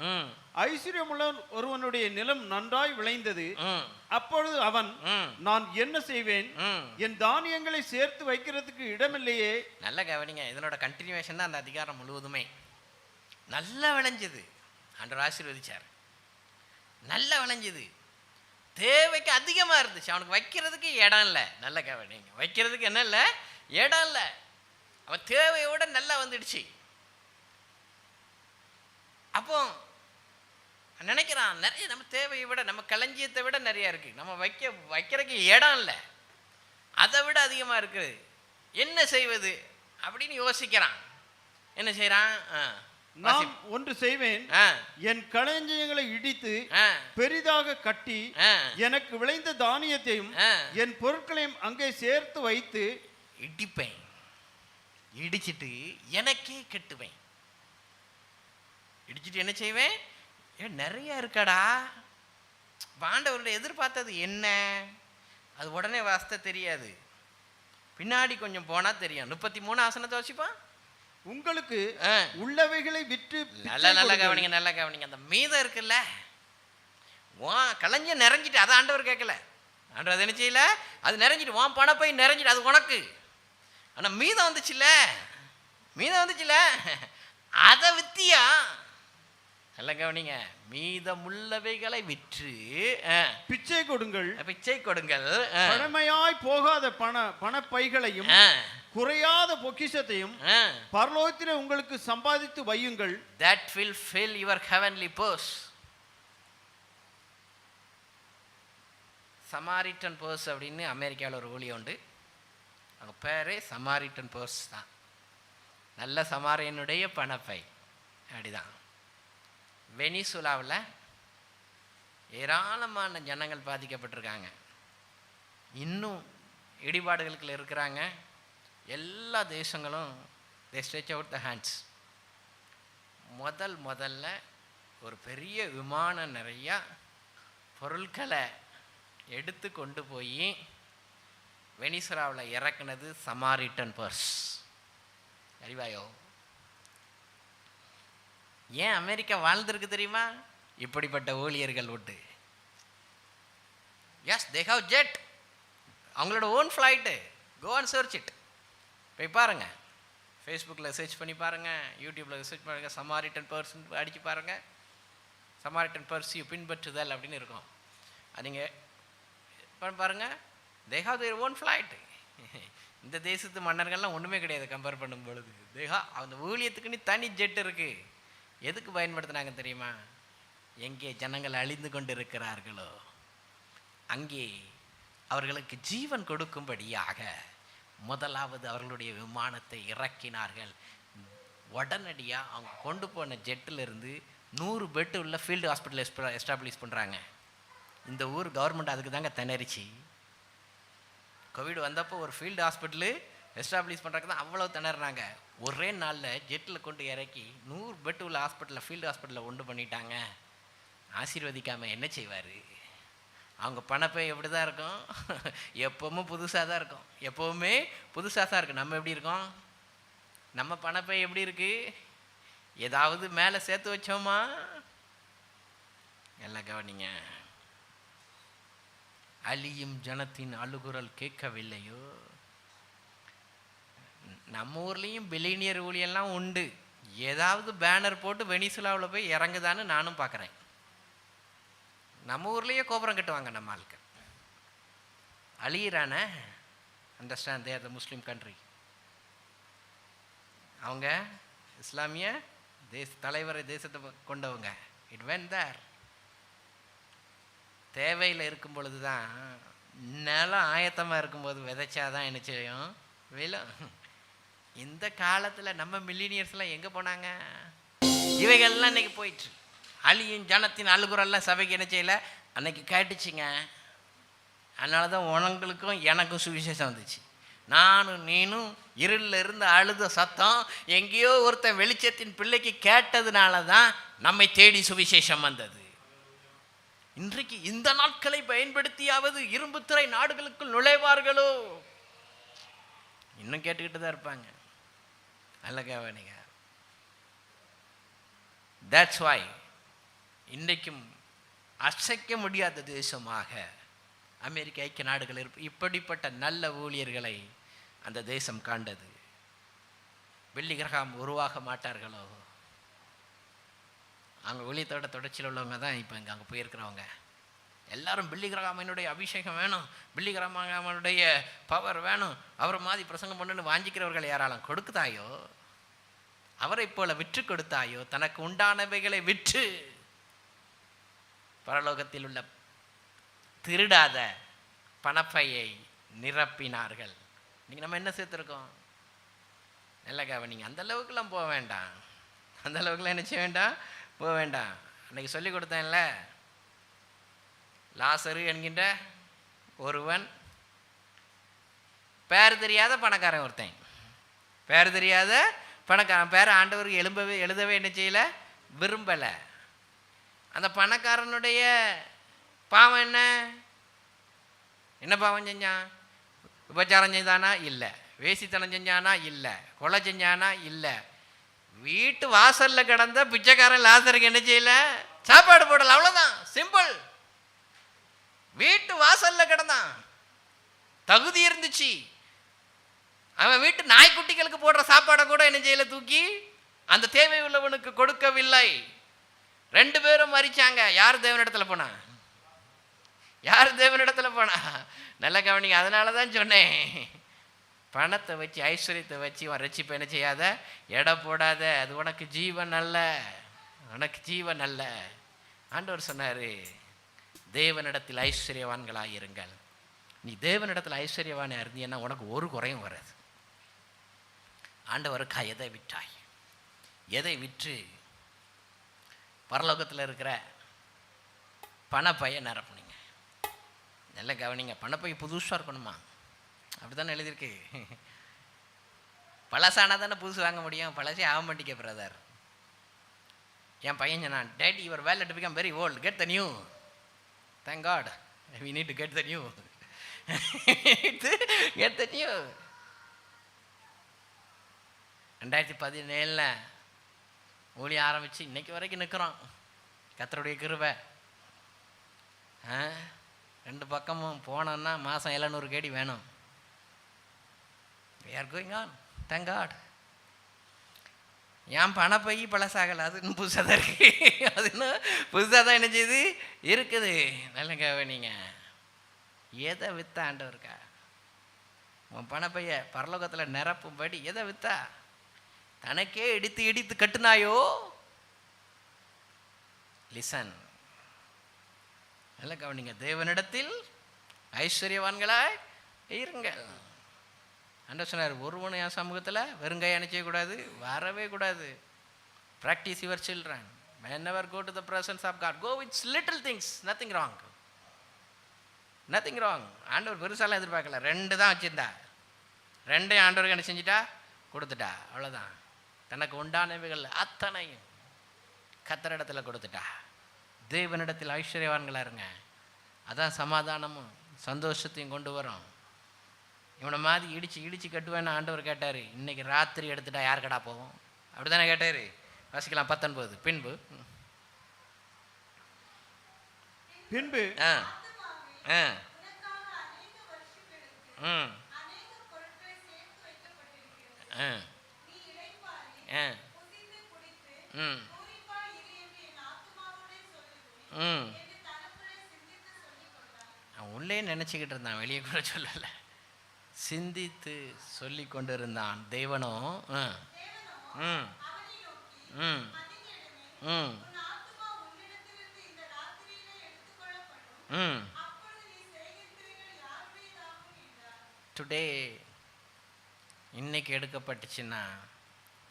Speaker 3: ஐஸ்வர்யமுள்ள ஒருவனுடைய நிலம் நன்றாய் விளைந்தது. அப்பொழுது அவன், நான் என்ன செய்வேன், என் தானியங்களை சேர்த்து வைக்கிறதுக்கு இடமில்லையே. நல்ல கவனிங்க, இதனோட கண்டினியூவேஷன் தான் அந்த அதிகாரம் முழுவதுமே. நல்லா விளைஞ்சது, ஆண்டவர் ஆசீர்வதிச்சார். நல்லா விளைஞ்சது, தேவைக்கு அதிகமாக இருந்துச்சு, அவனுக்கு வைக்கிறதுக்கு இடம் இல்லை. நல்ல கவனிங்க, வைக்கிறதுக்கு என்ன இல்லை, இடம் இல்லை. அவன் தேவையோட நல்லா வந்துடுச்சு. அப்போ நினைக்கிறான், நிறைய நம்ம தேவையை விட, நம்ம களஞ்சியத்தை விட நிறைய இருக்கு, நம்ம வைக்கிறதுக்கு இடம் இல்லை, அதை விட அதிகமாக இருக்குது, என்ன செய்வது அப்படின்னு யோசிக்கிறான். என்ன செய்யறான், நான் ஒன்று செய்வேன், என் களஞ்சியங்களை இடித்து பெரிதாக கட்டி எனக்கு விளைந்த தானியத்தையும் என் பொருட்களையும் அங்கே சேர்த்து வைத்து
Speaker 1: இடிப்பேன், இடிச்சிட்டு எனக்கே கட்டுவேன். இடிச்சிட்டு என்ன செய்வேன், நிறைய இருக்காடா. ஆண்டவருடைய எதிர்பார்த்தது என்ன, அது உடனே வாஸ்த தெரியாது, பின்னாடி கொஞ்சம் போனா தெரியும். 33 ஆசனத்தை வச்சுப்பான்.
Speaker 3: உங்களுக்கு உள்ளவைகளை விற்று,
Speaker 1: நல்ல கவனிங்க, நல்ல கவனிங்க. அந்த மீதம் இருக்குல்ல, களஞ்ச நிறைஞ்சிட்டு, அதை ஆண்டவர் கேட்கல. ஆண்டவர் அதை என்ன செய்யல, அது நிறைஞ்சிட்டு, உன் பணம் போய் நிறைஞ்சிட்டு, அது உனக்கு. ஆனா மீதம் வந்துச்சுல்ல, அதை வித்தியா. நல்ல கவனிங்க, மீதமுள்ளவைகளை விற்று
Speaker 3: பிச்சை கொடுங்கள், பழமையாய் போகாத பணப்பைகளையும் குறையாத பொக்கிஷத்தையும் பரலோகத்திலே உங்களுக்கு சம்பாதித்து வையுங்கள்.
Speaker 1: That will fill your heavenly purse. Samaritan purse அப்படின்னு அமெரிக்காவில் ஒரு ஊழியம் உண்டு. அவங்க பேரே சமாரிட்டன் பர்ஸ் தான். நல்ல சமாரியனுடைய பணப்பை அப்படிதான். வெனிசுலாவில் ஏராளமான ஜனங்கள் பாதிக்கப்பட்டிருக்காங்க. இன்னும் இடிபாடுகளுக்கு இருக்கிறாங்க. எல்லா தேசங்களும் they stretch out the hands. முதல்ல ஒரு பெரிய விமானம் நிறையா பொருட்களை எடுத்து கொண்டு போய் வெனிசுலாவில் இறக்குனது சமாரிட்டன் பர்ஸ். அறிவாயோ, ஏன் அமெரிக்கா வாழ்ந்திருக்கு தெரியுமா? இப்படிப்பட்ட ஊழியர்கள் உண்டு. எஸ், they have jet, அவங்களோட own flight. Go and search it.
Speaker 2: போய் பாருங்கள், ஃபேஸ்புக்கில் சர்ச் பண்ணி பாருங்கள், யூடியூப்பில் சர்ச் பண்ணுங்கள், சமாரிட்டன் பர்சன் அடித்து பாருங்கள். சமாரிட்டன் பர்சியூ பின்பற்றுதல் அப்படின்னு இருக்கும். அது நீங்கள் பாருங்கள். They have their own flight. இந்த தேசத்து மன்னர்கள்லாம் ஒன்றுமே கிடையாது கம்பேர் பண்ணும் பொழுது. அந்த ஊழியத்துக்குன்னு தனி ஜெட் இருக்குது. எதுக்கு பயன்படுத்தினாங்க தெரியுமா? எங்கே ஜனங்கள் அழிந்து கொண்டு இருக்கிறார்களோ அங்கே அவர்களுக்கு ஜீவன் கொடுக்கும்படியாக முதலாவது அவர்களுடைய விமானத்தை இறக்கினார்கள். உடனடியாக அவங்க கொண்டு போன ஜெட்டிலிருந்து 100 பெட்டு உள்ள ஃபீல்டு ஹாஸ்பிட்டல் எஸ்டாப்ளிஷ் பண்ணுறாங்க. இந்த ஊர் கவர்மெண்ட் அதுக்கு தாங்க திணறிச்சு. கோவிட் வந்தப்போ ஒரு ஃபீல்டு ஹாஸ்பிட்டலு எஸ்டாப்ளிஷ் பண்ணுறதுக்கு தான் அவ்வளோ திணறினாங்க. ஒரே நாளில் ஜெட்டில் கொண்டு இறக்கி 100 பெட்டு உள்ள ஹாஸ்பிட்டலில் ஃபீல்டு ஹாஸ்பிட்டலில் ஒன்று பண்ணிட்டாங்க. ஆசீர்வதிக்காமல் என்ன செய்வார்? அவங்க பணப்பை எப்படி தான் இருக்கும்? எப்போவும் புதுசாக தான் இருக்கும். எப்போவுமே புதுசாக தான் இருக்கும். நம்ம எப்படி இருக்கோம்? நம்ம பணப்பை எப்படி இருக்குது? ஏதாவது மேலே சேர்த்து வச்சோமா? எல்லாம் கவனிங்க. அழியும் ஜனத்தின் அழுகுரல் கேட்கவில்லையோ? நம்ம ஊர்லேயும் பில்லியனியர் ஊழியெல்லாம் உண்டு. ஏதாவது பேனர் போட்டு வெனிசுலாவில் போய் இறங்குதான்னு நானும் பார்க்குறேன். நம்ம ஊர்லேயே கோபுரம் கட்டுவாங்க நம்ம ஆட்கள். அழியிறானே, understand they are the Muslim country. அவங்க இஸ்லாமிய தலைவரை தேசத்தை கொண்டவங்க. It when there. தேவையில் இருக்கும் பொழுது தான், நிலம் ஆயத்தமாக இருக்கும்போது விதைச்சாதான் என்ன செய்யும்? விழும். இந்த காலத்தில் நம்ம மில்லினியர்ஸ்லாம் எங்கே போனாங்க? இவைகள்லாம் இன்றைக்கி போயிட்டு அழியும் ஜனத்தின் அழுகுறெல்லாம் சபைக்கு என்ன செய்யலை? அன்னைக்கு கேட்டுச்சுங்க. அதனால தான் உனங்களுக்கும் எனக்கும் சுவிசேஷம் வந்துச்சு. நானும் நீனும் இருளில் இருந்து அழுத சத்தம் எங்கேயோ ஒருத்தன் வெளிச்சத்தின் பிள்ளைக்கு கேட்டதுனால தான் நம்மை தேடி சுவிசேஷம் வந்தது. இன்றைக்கு இந்த நாட்களை பயன்படுத்தியாவது இரும்புத்திரை நாடுகளுக்குள் நுழைவார்களோ? இன்னும் கேட்டுக்கிட்டு தான் இருப்பாங்க. நல்ல கவனிங்க. தட்ஸ் வை இன்றைக்கும் அசைக்க முடியாத தேசமாக அமெரிக்க ஐக்கிய நாடுகள் இப்படிப்பட்ட நல்ல ஊழியர்களை அந்த தேசம் காண்டது. வெள்ளி கிரகம் உருவாக மாட்டார்களோ? அங்கே ஊழியத்தோட தொடர்ச்சியில் உள்ளவங்க தான் இப்போ இங்கே அங்கே போயிருக்கிறவங்க எல்லாரும். பில்லி கிரகாமனுடைய அபிஷேகம் வேணும், பில்லி கிரகாமனுடைய பவர் வேணும், அவரை மாதிரி பிரசங்கம் பண்ணுன்னு வாஞ்சிக்கிறவர்கள் யாராலும் கொடுக்குதாயோ? அவரை போல விற்று கொடுத்தாயோ? தனக்கு உண்டானவைகளை விற்று பரலோகத்தில் உள்ள திருடாத பணப்பையை நிரப்பினார்கள். இன்னைக்கு நம்ம என்ன சேர்த்துருக்கோம்? நல்ல கவனிங்க. அந்த அளவுக்குலாம் போக வேண்டாம். அந்த அளவுக்குலாம் என்ன செய்ய வேண்டாம்? போக வேண்டாம். அன்றைக்கி சொல்லி கொடுத்தேன்ல, லாசரு என்கின்ற ஒருவன் பேர் தெரியாத பணக்காரன். ஒருத்தன் பேர் தெரியாத பணக்காரன். பேர் ஆண்டவருக்கு எழுதவே என்ன செய்யலை? விரும்பலை. அந்த பணக்காரனுடைய பாவம் என்ன? என்ன பாவம் செஞ்சான்? விபச்சாரம் செஞ்சானா? இல்லை. வேசித்தனம் செஞ்சானா? இல்லை. கொலை செஞ்சானா? இல்லை. வீட்டு வாசலில் கிடந்த பிச்சைக்காரன் லாசருக்கு என்ன செய்யல? சாப்பாடு போடல. அவ்வளோதான், சிம்பிள். வீட்டு வாசலில் கிடந்தான், தகுதி இருந்துச்சு. அவன் வீட்டு நாய்க்குட்டிகளுக்கு போடுற சாப்பாடை கூட என்ன செய்யல? தூக்கி அந்த தேவை உள்ளவனுக்கு கொடுக்கவில்லை. 2 பேரும் மறிச்சாங்க. யார் தேவனிடத்தில் போனா? யார் தேவனிடத்தில் போனா? நல்ல கவனிங்க. அதனால தான் சொன்னேன், பணத்தை வச்சு ஐஸ்வர்யத்தை வச்சு ரட்சிப்பை என்ன செய்யாத? எடை போடாத. அது உனக்கு ஜீவன் அல்ல, உனக்கு ஜீவன் அல்ல. ஆண்டவர் சொன்னார், தேவனிடத்தில் ஐஸ்வர்யவான்களாக இருங்கள். நீ தேவனிடத்தில் ஐஸ்வர்யவானாக இருந்தீன்னா உனக்கு ஒரு குறையும் வராது. ஆண்டவருக்கா எதை விட்டாய்? எதை விற்று பரலோகத்தில் இருக்கிற பணப்பையை நிரப்புனீங்க? நல்ல கவனிங்க. பணப்பை புதுசாக இருக்கணுமா? அப்படி தானே எழுதியிருக்கு. பழசானா தானே புதுசு வாங்க முடியும். பழசே ஆக மாட்டேங்க பிரதர். என் பையன் சொன்னான், daddy your wallet become very old, get the new. Thank God, we need to get the new. Get the new. 2017 ஊழிய ஆரம்பித்து இன்னைக்கு வரைக்கும் நிற்கிறோம். கர்த்தருடைய கிருபை. 2 பக்கமும் போனோன்னா மாதம் 700 கேடி வேணும். We are going on. Thank God. என் பணப்பை பழசாகலை, அது இன்னும் புதுசாக தான் இருக்குது. அது இன்னும் புதுசாக தான் என்ன செய்யுது இருக்குது. நல்லங்க நீங்கள் எதை வித்தா ஆண்டவருக்கா? உன் பணப்பைய பரலோகத்தில் நிரப்பும்படி எதை வித்தா? தனக்கே இடித்து இடித்து கட்டுனாயோ? லிசன், நல்ல கவனிங்க. தேவனிடத்தில் ஐஸ்வர்யவான்களாய் இருங்கள். ஆண்டவர் சொன்னார், ஒருவனும் என் சமூகத்தில் வெறுங்காய் அணைச்சக்கூடாது, வரவே கூடாது. Practice your children. whenever go to the presence of God, go with little things, nothing wrong. Nothing wrong. ஆண்டவர் பெருசாலாம் எதிர்பார்க்கல, 2 தான் வச்சுருந்தா, 2 ஆண்டவருக்கு என்ன செஞ்சிட்டா? கொடுத்துட்டா, அவ்வளோதான். தனக்கு உண்டானவைகள் அத்தனையும் கர்த்தரிடத்தில் கொடுத்துட்டா. தேவனிடத்தில் ஐஸ்வர்யவான்களாக இருங்க. அதான் சமாதானமும் சந்தோஷத்தையும் கொண்டு வரும். இவனை மாதிரி இடித்து இடித்து கட்டுவேன்னு ஆண்டவர் கேட்டார். இன்றைக்கி ராத்திரி எடுத்துட்டா யார் கடா போவோம்? அப்படி தானே கேட்டார். வாசிக்கலாம் 19. பின்பு
Speaker 3: பின்பு
Speaker 2: உள்ளே நினச்சிக்கிட்டு இருந்தான், வெளியே கூட சொல்லலை. சிந்தித்து சொல்லி கொண்டு இருந்தான். தேவனும் டுடே, இன்னைக்கு எடுக்கப்பட்டுச்சுன்னா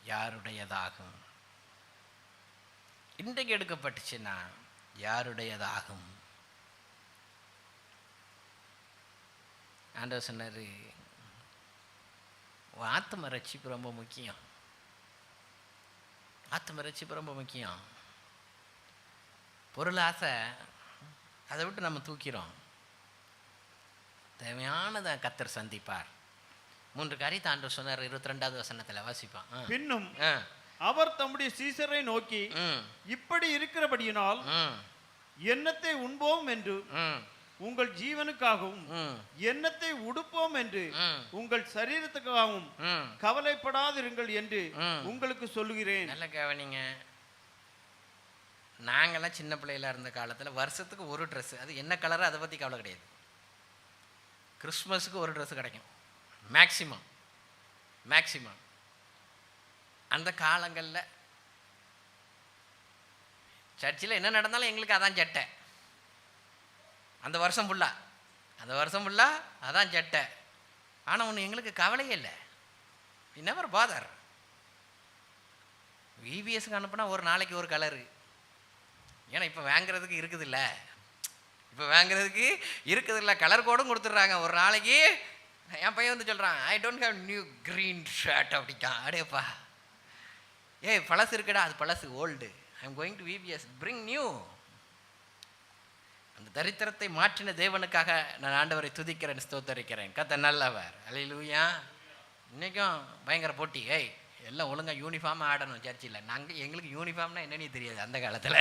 Speaker 2: யாருடையதாகும்? இன்றைக்கு எடுக்கப்பட்டுச்சுன்னா யாருடையதாகும்? ஆண்டவர் சொன்னார், ஆத்ம ரட்சிப்பு ரொம்ப முக்கியம். ஆத்ம ரட்சிப்பு ரொம்ப முக்கியம். பொருள் ஆசை, அதை விட்டு நம்ம தூக்கிறோம். தேவையானதை கர்த்தர் சந்திப்பார். 3 காரியத்தை ஆண்டவர் சொன்னார். 22வது வசனத்தில் வாசிப்பான்.
Speaker 3: பின்னும் அவர் தம்முடைய சீசரை நோக்கி, இப்படி இருக்கிறபடியினால் எண்ணத்தை உண்போம் என்று உங்கள் ஜீவனுக்காகவும் எண்ணத்தை உடுப்போம் என்று உங்கள் சரீரத்துக்காகவும் கவலைப்படாதிருங்கள் என்று உங்களுக்கு சொல்லுகிறேன்.
Speaker 2: நல்ல கவனிங்க. நாங்கெல்லாம் சின்ன பிள்ளையில இருந்த காலத்தில் வருஷத்துக்கு ஒரு ட்ரெஸ், அது என்ன கலரோ அதை பற்றி கவலை கிடையாது. கிறிஸ்மஸுக்கு ஒரு ட்ரெஸ் கிடைக்கும் மேக்சிமம். அந்த காலங்களில் சர்ச்சில் என்ன நடந்தாலும் எங்களுக்கு அதான் சட்டை. அந்த வருஷம் ஃபுல்லாக அதான் சட்டை. ஆனால் ஒன்று எங்களுக்கு கவலையே இல்லை. Never father. விபிஎஸ்க்கு அனுப்புனா ஒரு நாளைக்கு ஒரு கலரு. ஏன்னா இப்போ வாங்குறதுக்கு இருக்குதில்ல, கலர் கோடும் கொடுத்துட்றாங்க. ஒரு நாளைக்கு என் பையன் வந்து சொல்கிறான், I don't have new green shirt அப்படிட்டான். அடேப்பா, பழசு இருக்குடா, அது பழசு, old. I am going to VBS, bring new. அந்த தரித்திரத்தை மாற்றின தேவனுக்காக நான் ஆண்டவரை துதிக்கிறேன், ஸ்தோத்தரிக்கிறேன். கர்த்தர் நல்லவர். அல்லேலூயா. இன்றைக்கும் பயங்கர போட்டி. எல்லாம் ஒழுங்காக யூனிஃபார்மாக ஆடணும் சர்ச்சில். எங்களுக்கு யூனிஃபார்ம்னா என்னன்னு தெரியாது. அந்த காலத்தில்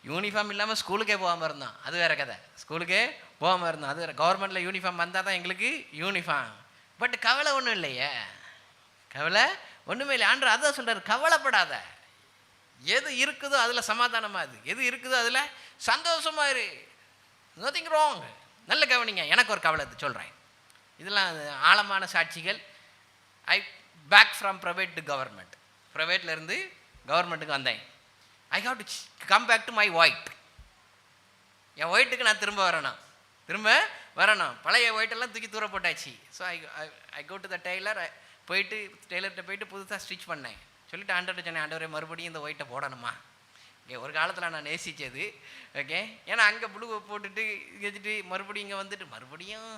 Speaker 2: யூனிஃபார்ம் இல்லாமல் ஸ்கூலுக்கே போகாமல் இருந்தோம். அது வேறு கதை. ஸ்கூலுக்கே போகாமல் இருந்தோம். அது வேறு. கவர்மெண்ட்டில் யூனிஃபார்ம் வந்தால் தான் எங்களுக்கு யூனிஃபார்ம். பட் கவலை ஒன்றும் இல்லையே, கவலை ஒன்றுமே இல்லை. ஆண்டவர் அதான் சொல்கிறார், கவலைப்படாத. எது இருக்குதோ அதில் சமாதானமாக இரு, எது இருக்குதோ அதில் சந்தோஷமாக இரு. Nothing wrong. நல்ல கவனிங்க. எனக்கு ஒரு கவலை சொல்கிறேன். இதெல்லாம் ஆழமான சாட்சிகள். I back from private to government. ப்ரைவேட்லேருந்து கவர்மெண்ட்டுக்கு வந்தேன். I have to come back to my white. என் ஒயிட்டுக்கு நான் திரும்ப வரணும். பழைய ஒயிட்டெல்லாம் தூக்கி தூர போட்டாச்சு. So I go to the tailor. டெய்லர்கிட்ட போயிட்டு புதுசாக ஸ்டிச் பண்ணேன். சொல்லிட்டு ஆண்டவர்கிட்ட சொன்னேன், ஆண்டவரே மறுபடியும் இந்த ஒயிட்டை போடணுமா? ஒரு காலத்தில் நான் நேசித்தது. ஓகே, ஏன்னா அங்கே ப்ளூவை போட்டுட்டு வச்சுட்டு மறுபடியும் இங்கே வந்துட்டு மறுபடியும்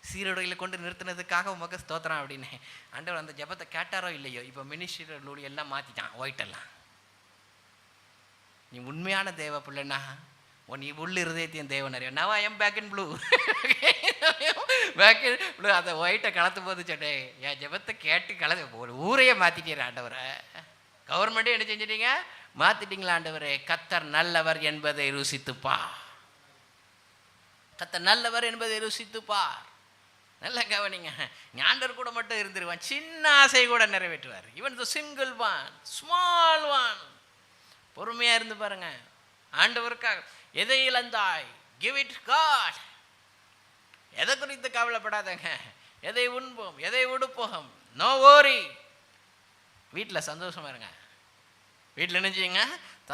Speaker 2: சீரடையில் கொண்டு நிறுத்தினதுக்காக உமக்கு ஸ்தோத்திரம் அப்படின்னு. ஆண்டவர் அந்த ஜெபத்தை கேட்டாரோ இல்லையோ, இப்போ மினிஸ்ட்ரி லூடி எல்லாம் மாற்றிட்டான், ஒயிட்டெல்லாம். நீ உண்மையான தேவ பிள்ளைன்னா நீ உள்ள இருதயத்தையும் தேவன் அறியும். Now I am back in blue. அதை ஒயிட்டை கலத்தும் போது சொன்னே, என் ஜெபத்தை கேட்டு ஒரு ஊரையே மாற்றிட்டீர் ஆண்டவரை. கவர்மெண்ட்டே என்ன செஞ்சிட்டீங்க? மாற்றிட்டீங்களா ஆண்டவரே. கர்த்தர் நல்லவர் என்பதை ருசித்துப்பார். கர்த்தர் நல்லவர் என்பதை ருசித்துப்பார். நல்லா கவனிங்க. ஞாண்டர் கூட மட்டும் இருந்துருவான், சின்ன ஆசை கூட நிறைவேற்றுவார். Even the single one, small one. பொறுமையாக இருந்து பாருங்க. ஆண்டவருக்காக எதை இழந்தாய், கிவ் இட் காட். எதை குறித்து கவலைப்படாதங்க. எதை உண்போம், எதை உடுப்போம், நோ ஓரி. வீட்டில் சந்தோஷமா இருங்க. வீட்டில் என்ன செய்யுங்க,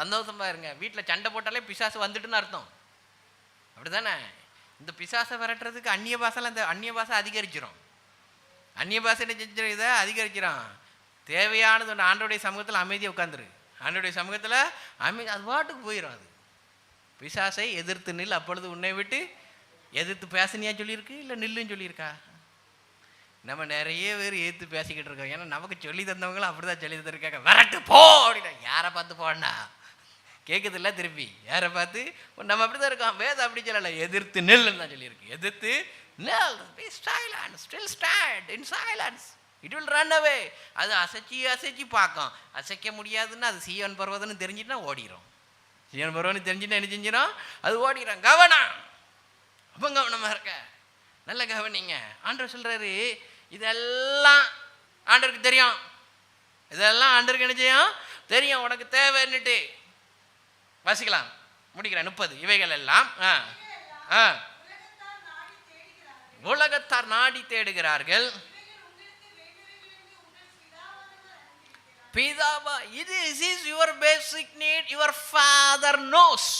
Speaker 2: சந்தோஷமா இருங்க. வீட்டில் சண்டை போட்டாலே பிசாசு வந்துட்டுன்னு அர்த்தம். அப்படி தானே? இந்த பிசாசை விரட்டுறதுக்கு அந்நிய பாசைலாம், இந்த அந்நிய பாசை அதிகரிச்சிடும். அந்நிய பாசை என்ன செஞ்சிடும், இதை அதிகரிச்சிடும். தேவையானது ஒன்று, ஆண்டோடைய சமூகத்தில் அமைதியாக உட்காந்துரு. ஆண்டோடைய சமூகத்தில் அமைதி, அது பாட்டுக்கு போயிடும். அது பிசாசை எதிர்த்து நில், அப்பொழுது உன்னை விட்டு. எதிர்த்து பேசனியா சொல்லியிருக்கு, இல்லை நில்லுன்னு சொல்லியிருக்கா? நம்ம நிறைய பேர் எதிர்த்து பேசிக்கிட்டு இருக்கோம். ஏன்னா நமக்கு சொல்லி தந்தவங்களும் அப்படி தான் சொல்லி தந்துருக்காங்க. விரட்டு போ அப்படின்னா, யாரை பார்த்து போனா கேட்குதில்ல? திருப்பி யாரை பார்த்து? நம்ம அப்படி தான் இருக்கோம். வேதம் அப்படி சொல்லலை, எதிர்த்து நில்லுன்னு தான் சொல்லியிருக்கு. எதிர்த்து நில், be silent, still stand in silence, it will run away. அது அசைச்சி பார்க்கும். அசைக்க முடியாதுன்னு அது சீயோன் பர்வதம்னு தெரிஞ்சுட்டுனா ஓடிடும். சீயோன் பர்வதம்னு தெரிஞ்சுட்டா என்ன செஞ்சிடும், அது ஓடிடும். கவனம், அப்போ கவனமாக இருக்க. நல்ல கவனிங்க. ஆண்டவர் சொல்கிறாரு, இதெல்லாம் ஆண்டவருக்கு தெரியும். இதெல்லாம் ஆண்டவருக்கு என்ன செய்யும், தெரியும். உனக்கு தேவைன்னுட்டு வாசிக்கலாம், முடிக்கிறேன். 30 இவைகள் எல்லாம் உலகத்தார் நாடி தேடுகிறார்கள். பிதாவா, இது is your basic need, your father knows.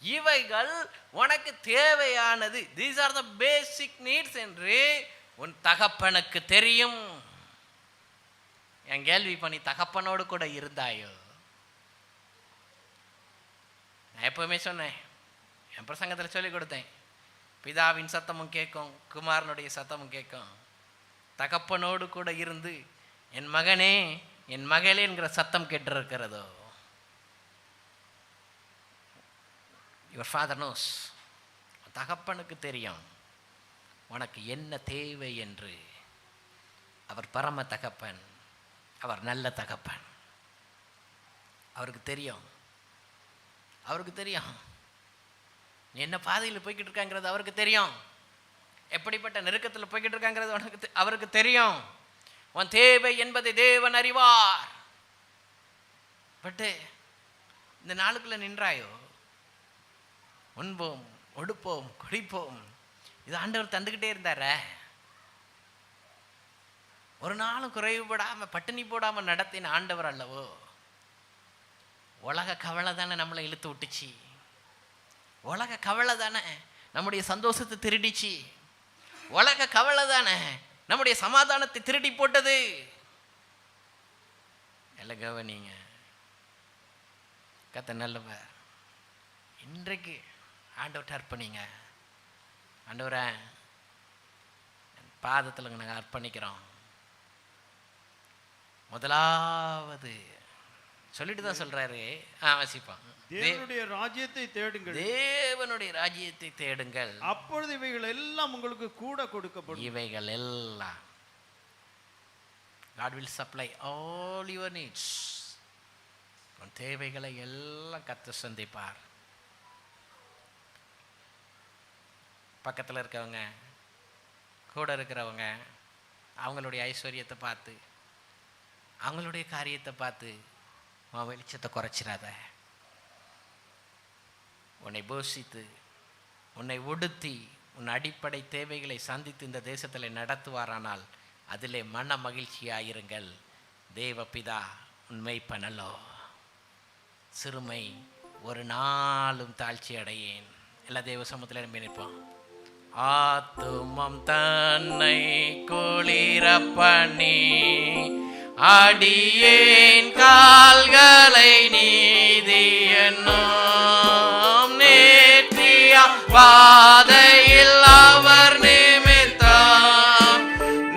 Speaker 2: இவைகள் உனக்கு தேவையானது, these are the basic needs என்று உன் தகப்பனுக்கு தெரியும். என் கேள்வி பண்ணி தகப்பனோடு கூட இருந்தாயோ? நான் எப்பவுமே சொன்னேன், என் பிரசங்கத்தில் சொல்லிக் கொடுத்தேன், பிதாவின் சத்தமும் கேட்கும், குமாரனுடைய சத்தமும் கேட்கும். தகப்பனோடு கூட இருந்து என் மகனே, என் மகளே என்கிற சத்தம் கேட்டிருக்கிறதோ? Your father nose. தகப்பனுக்கு தெரியும் உனக்கு என்ன தேவை என்று. அவர் பரம தகப்பன், அவர் நல்ல தகப்பன். அவருக்கு தெரியும். அவருக்கு தெரியும் நீ என்ன பாதையில் போய்கிட்டு இருக்காங்கிறது அவருக்கு தெரியும். எப்படிப்பட்ட நெருக்கத்தில் போய்கிட்டு இருக்காங்கிறது அவருக்கு தெரியும். உன் தேவை என்பதை தேவன் அறிவார். பட்டு இந்த நாளுக்குள்ள நின்றாயோ? உண்போம், ஒடுப்போம், குடிப்போம், இது ஆண்டவர் தந்துக்கிட்டே இருந்தார. ஒரு நாளும் குறைவுபடாம பட்டினி போடாம நடத்தின ஆண்டவர் அல்லவோ? உலக கவலை தானே நம்மளை இழுத்து விட்டுச்சு. உலக கவலை தானே நம்முடைய சந்தோஷத்தை திருடிச்சு. உலக கவலை தானே நம்முடைய சமாதானத்தை திருடி போட்டது. எல்லாம் கவனிங்க. கத்த நல்லவர். இன்றைக்கு ஆண்டவர்கிட்ட அர்ப்பணிங்க. ஆண்டவரை பாதத்தில் நாங்கள் அர்ப்பணிக்கிறோம். முதலாவது சொல்லிட்டு தான் சொல்றாரு, வாசிப்பான்,
Speaker 3: தேவனுடைய ராஜ்யத்தை தேடுங்கள்,
Speaker 2: தேவனுடைய ராஜ்யத்தை தேடுங்கள்,
Speaker 3: அப்பொழுது இவைகள் எல்லாம் உங்களுக்கு கூட கொடுக்கப்படும்.
Speaker 2: இவைகள் எல்லாம் God will supply all your needs. உன் தேவைகளை எல்லாம் கர்த்தர் சந்திப்பார். பக்கத்தில் இருக்கவங்க, கூட இருக்கிறவங்க, அவங்களுடைய ஐஸ்வர்யத்தை பார்த்து, அவங்களுடைய காரியத்தை பார்த்து உன் வெளிச்சத்தை குறைச்சிடாத. உன்னை போஷித்து, உன்னை உடுத்தி, உன் அடிப்படை தேவைகளை சந்தித்து இந்த தேசத்தில் நடத்துவாரானால் அதிலே மன மகிழ்ச்சியாயிருங்கள். தேவபிதா உண்மை பண்ணலோ. சிறுமை ஒரு நாளும் தாழ்ச்சி அடையேன். எல்லா தேவ சமூகத்தில் நம்ம நினைப்போம். ஆத்துமம் தன்னை குளிர பண்ணி அடியேன் கால்களை நீதி என்னும் நேற்றிய பாதையில் அவர் நிமித்தம்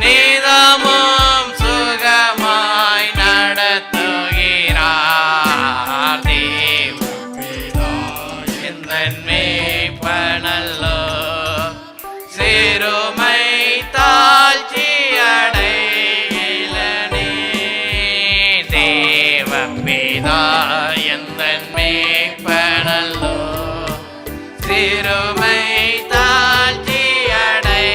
Speaker 2: நிதமும் சுகமாய் நடத்துகிறார். தேவபிதா எந்தன் மேய்ப்பனல்லோ. சிறுமை தாழ்ச்சி அடையிலனே. தேவபிதா எந்தன் மேய்ப்பனல்லோ. சிறுமை தாழ்ச்சி அடை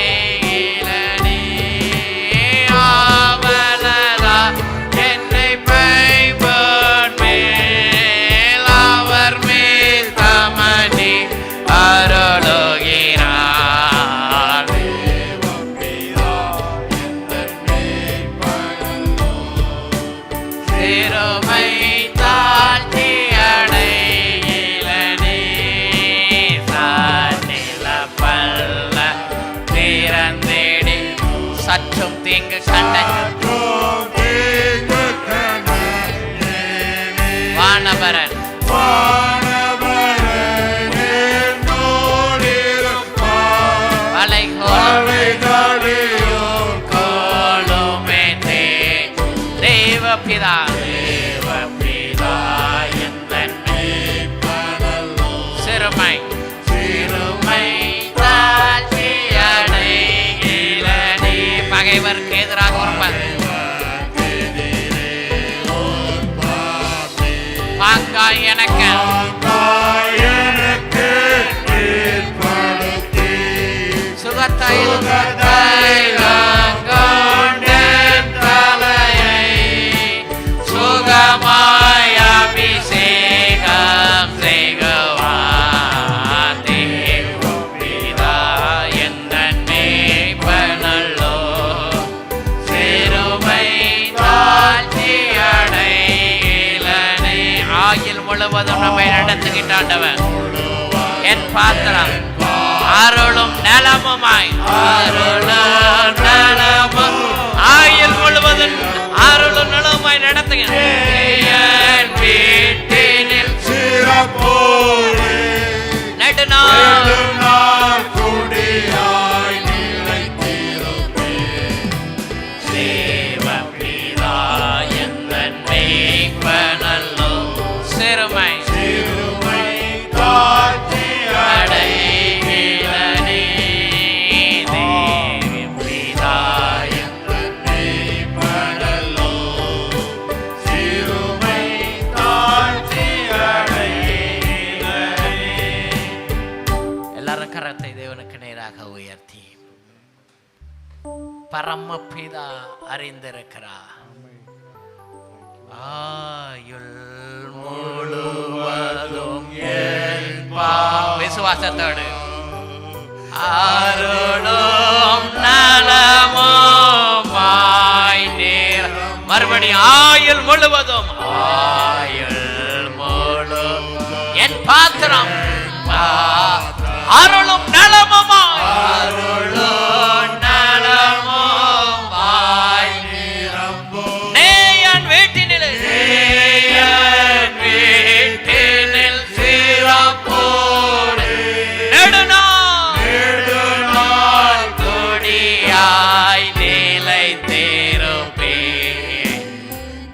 Speaker 2: தீங்கு கண்ட வானபரன் தேவபிதா சிறுமை பகைவருக்கு எதிராக ஒருவர் பாங்காய் எனக்கு சுகத்தையில் தலையை சுகமாய் அபிஷேகம் செய்கவா தேவபிதா எந்த மேய்ப்பனல்லோ சிறுமை தாழ்ச்சி அடையிலனே ஆயில் முழுவதும் நம்மை நடத்துகிட்டாண்டவன் என் பாத்திரம் அருளும் நலமுமாய் அருளும் நலமும் ஆயுள் முழுவதும் அருளும் நலமுமாய் நடத்துகிறேன் வீட்டினில் சிறப்போடு நெடுநாள் குடியாய் நிலைத்திருப்பேன் தேவபிதா எந்த மேய்ப்பனல்லோ சிறுமை தாழ்ச்சி அடை உயர்த்தி பரமபிதா அறிந்திருக்கிறார் ஆயுள் முழுவதும் விசுவாசத்தோடு அருளும் நலமுமாய் நீர் மறுபடியும் ஆயுள் முழுவதும் என் பாத்திரம் அருளும் நலமுமாய் அருளும் நலமுமாய் நேயன் வீட்டினில் சிறப்போடு நெடுநாள் கொடியாய் நிலைத்திருப்பேன்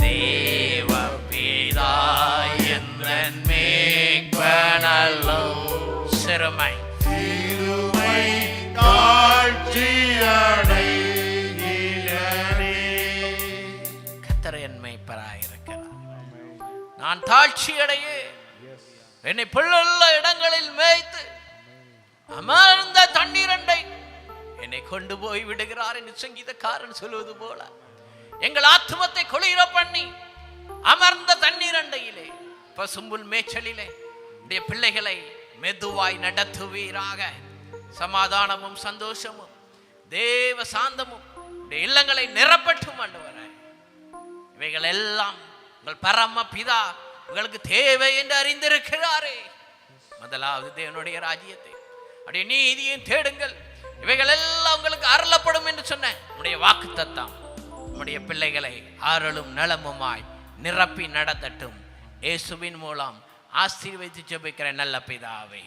Speaker 2: தேவபிதா எந்த மேய்ப்பனல்லோ சிறுமை கர்த்தர் என் மேய்ப்பராயிருக்கிறார் நான் தாழ்ச்சி அடையே என்னை புல்லுள்ள இடங்களில் மேய்த்து அமர்ந்த தண்ணீரண்டை என்னை கொண்டு போய் விடுகிறார் என்று சங்கீதக்காரன் சொல்வது போல எங்கள் ஆத்துமத்தை குளிர பண்ணி அமர்ந்த தண்ணீரண்டையிலே பசும்புல் மேய்ச்சலிலே உடைய பிள்ளைகளை மெதுவாய் நடத்துவீராக. சமாதானமும் சந்தோஷமும் தேவ சாந்தமும் இல்லங்களை நிரப்பட்டும் ஆண்டவரே. இவைகள் எல்லாம் உங்கள் பரம பிதா உங்களுக்கு தேவை என்று அறிந்திருக்கிறாரே. முதலாவது தேவனுடைய ராஜ்யத்தை அப்படியே நீதியையும் தேடுங்கள், இவைகள் எல்லாம் உங்களுக்கு அருளப்படும் என்று சொன்ன உடைய வாக்கு தத்தம் உடைய பிள்ளைகளை அருளும் நலமுமாய் நிரப்பி நடத்தட்டும். இயேசுவின் மூலம் ஆசீர்வதித்து ஜெபிக்கிற நல்ல பிதாவே,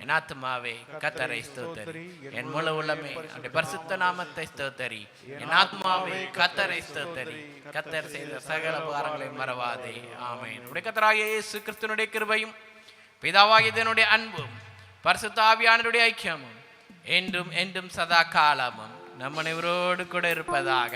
Speaker 2: என் ஆத்மாவே கர்த்தரை ஸ்தோத்திரி, என் முழு உள்ளமே அவருடைய பரிசுத்த நாமத்தை ஸ்தோத்திரி. என் ஆத்மாவே கர்த்தரை ஸ்தோத்திரி, கர்த்தர் செய்த சகல உபகாரங்களை மறவாதே. ஆமென். நம்முடைய கர்த்தராகிய இயேசு கிறிஸ்துவினுடைய கிருபையும் பிதாவாகிய தேவனுடைய அன்பும் பரிசுத்த ஆவியானவருடைய ஐக்கியமும் என்றும் என்றும் சதா காலமும் நம்ம அனைவரோடு கூட இருப்பதாக.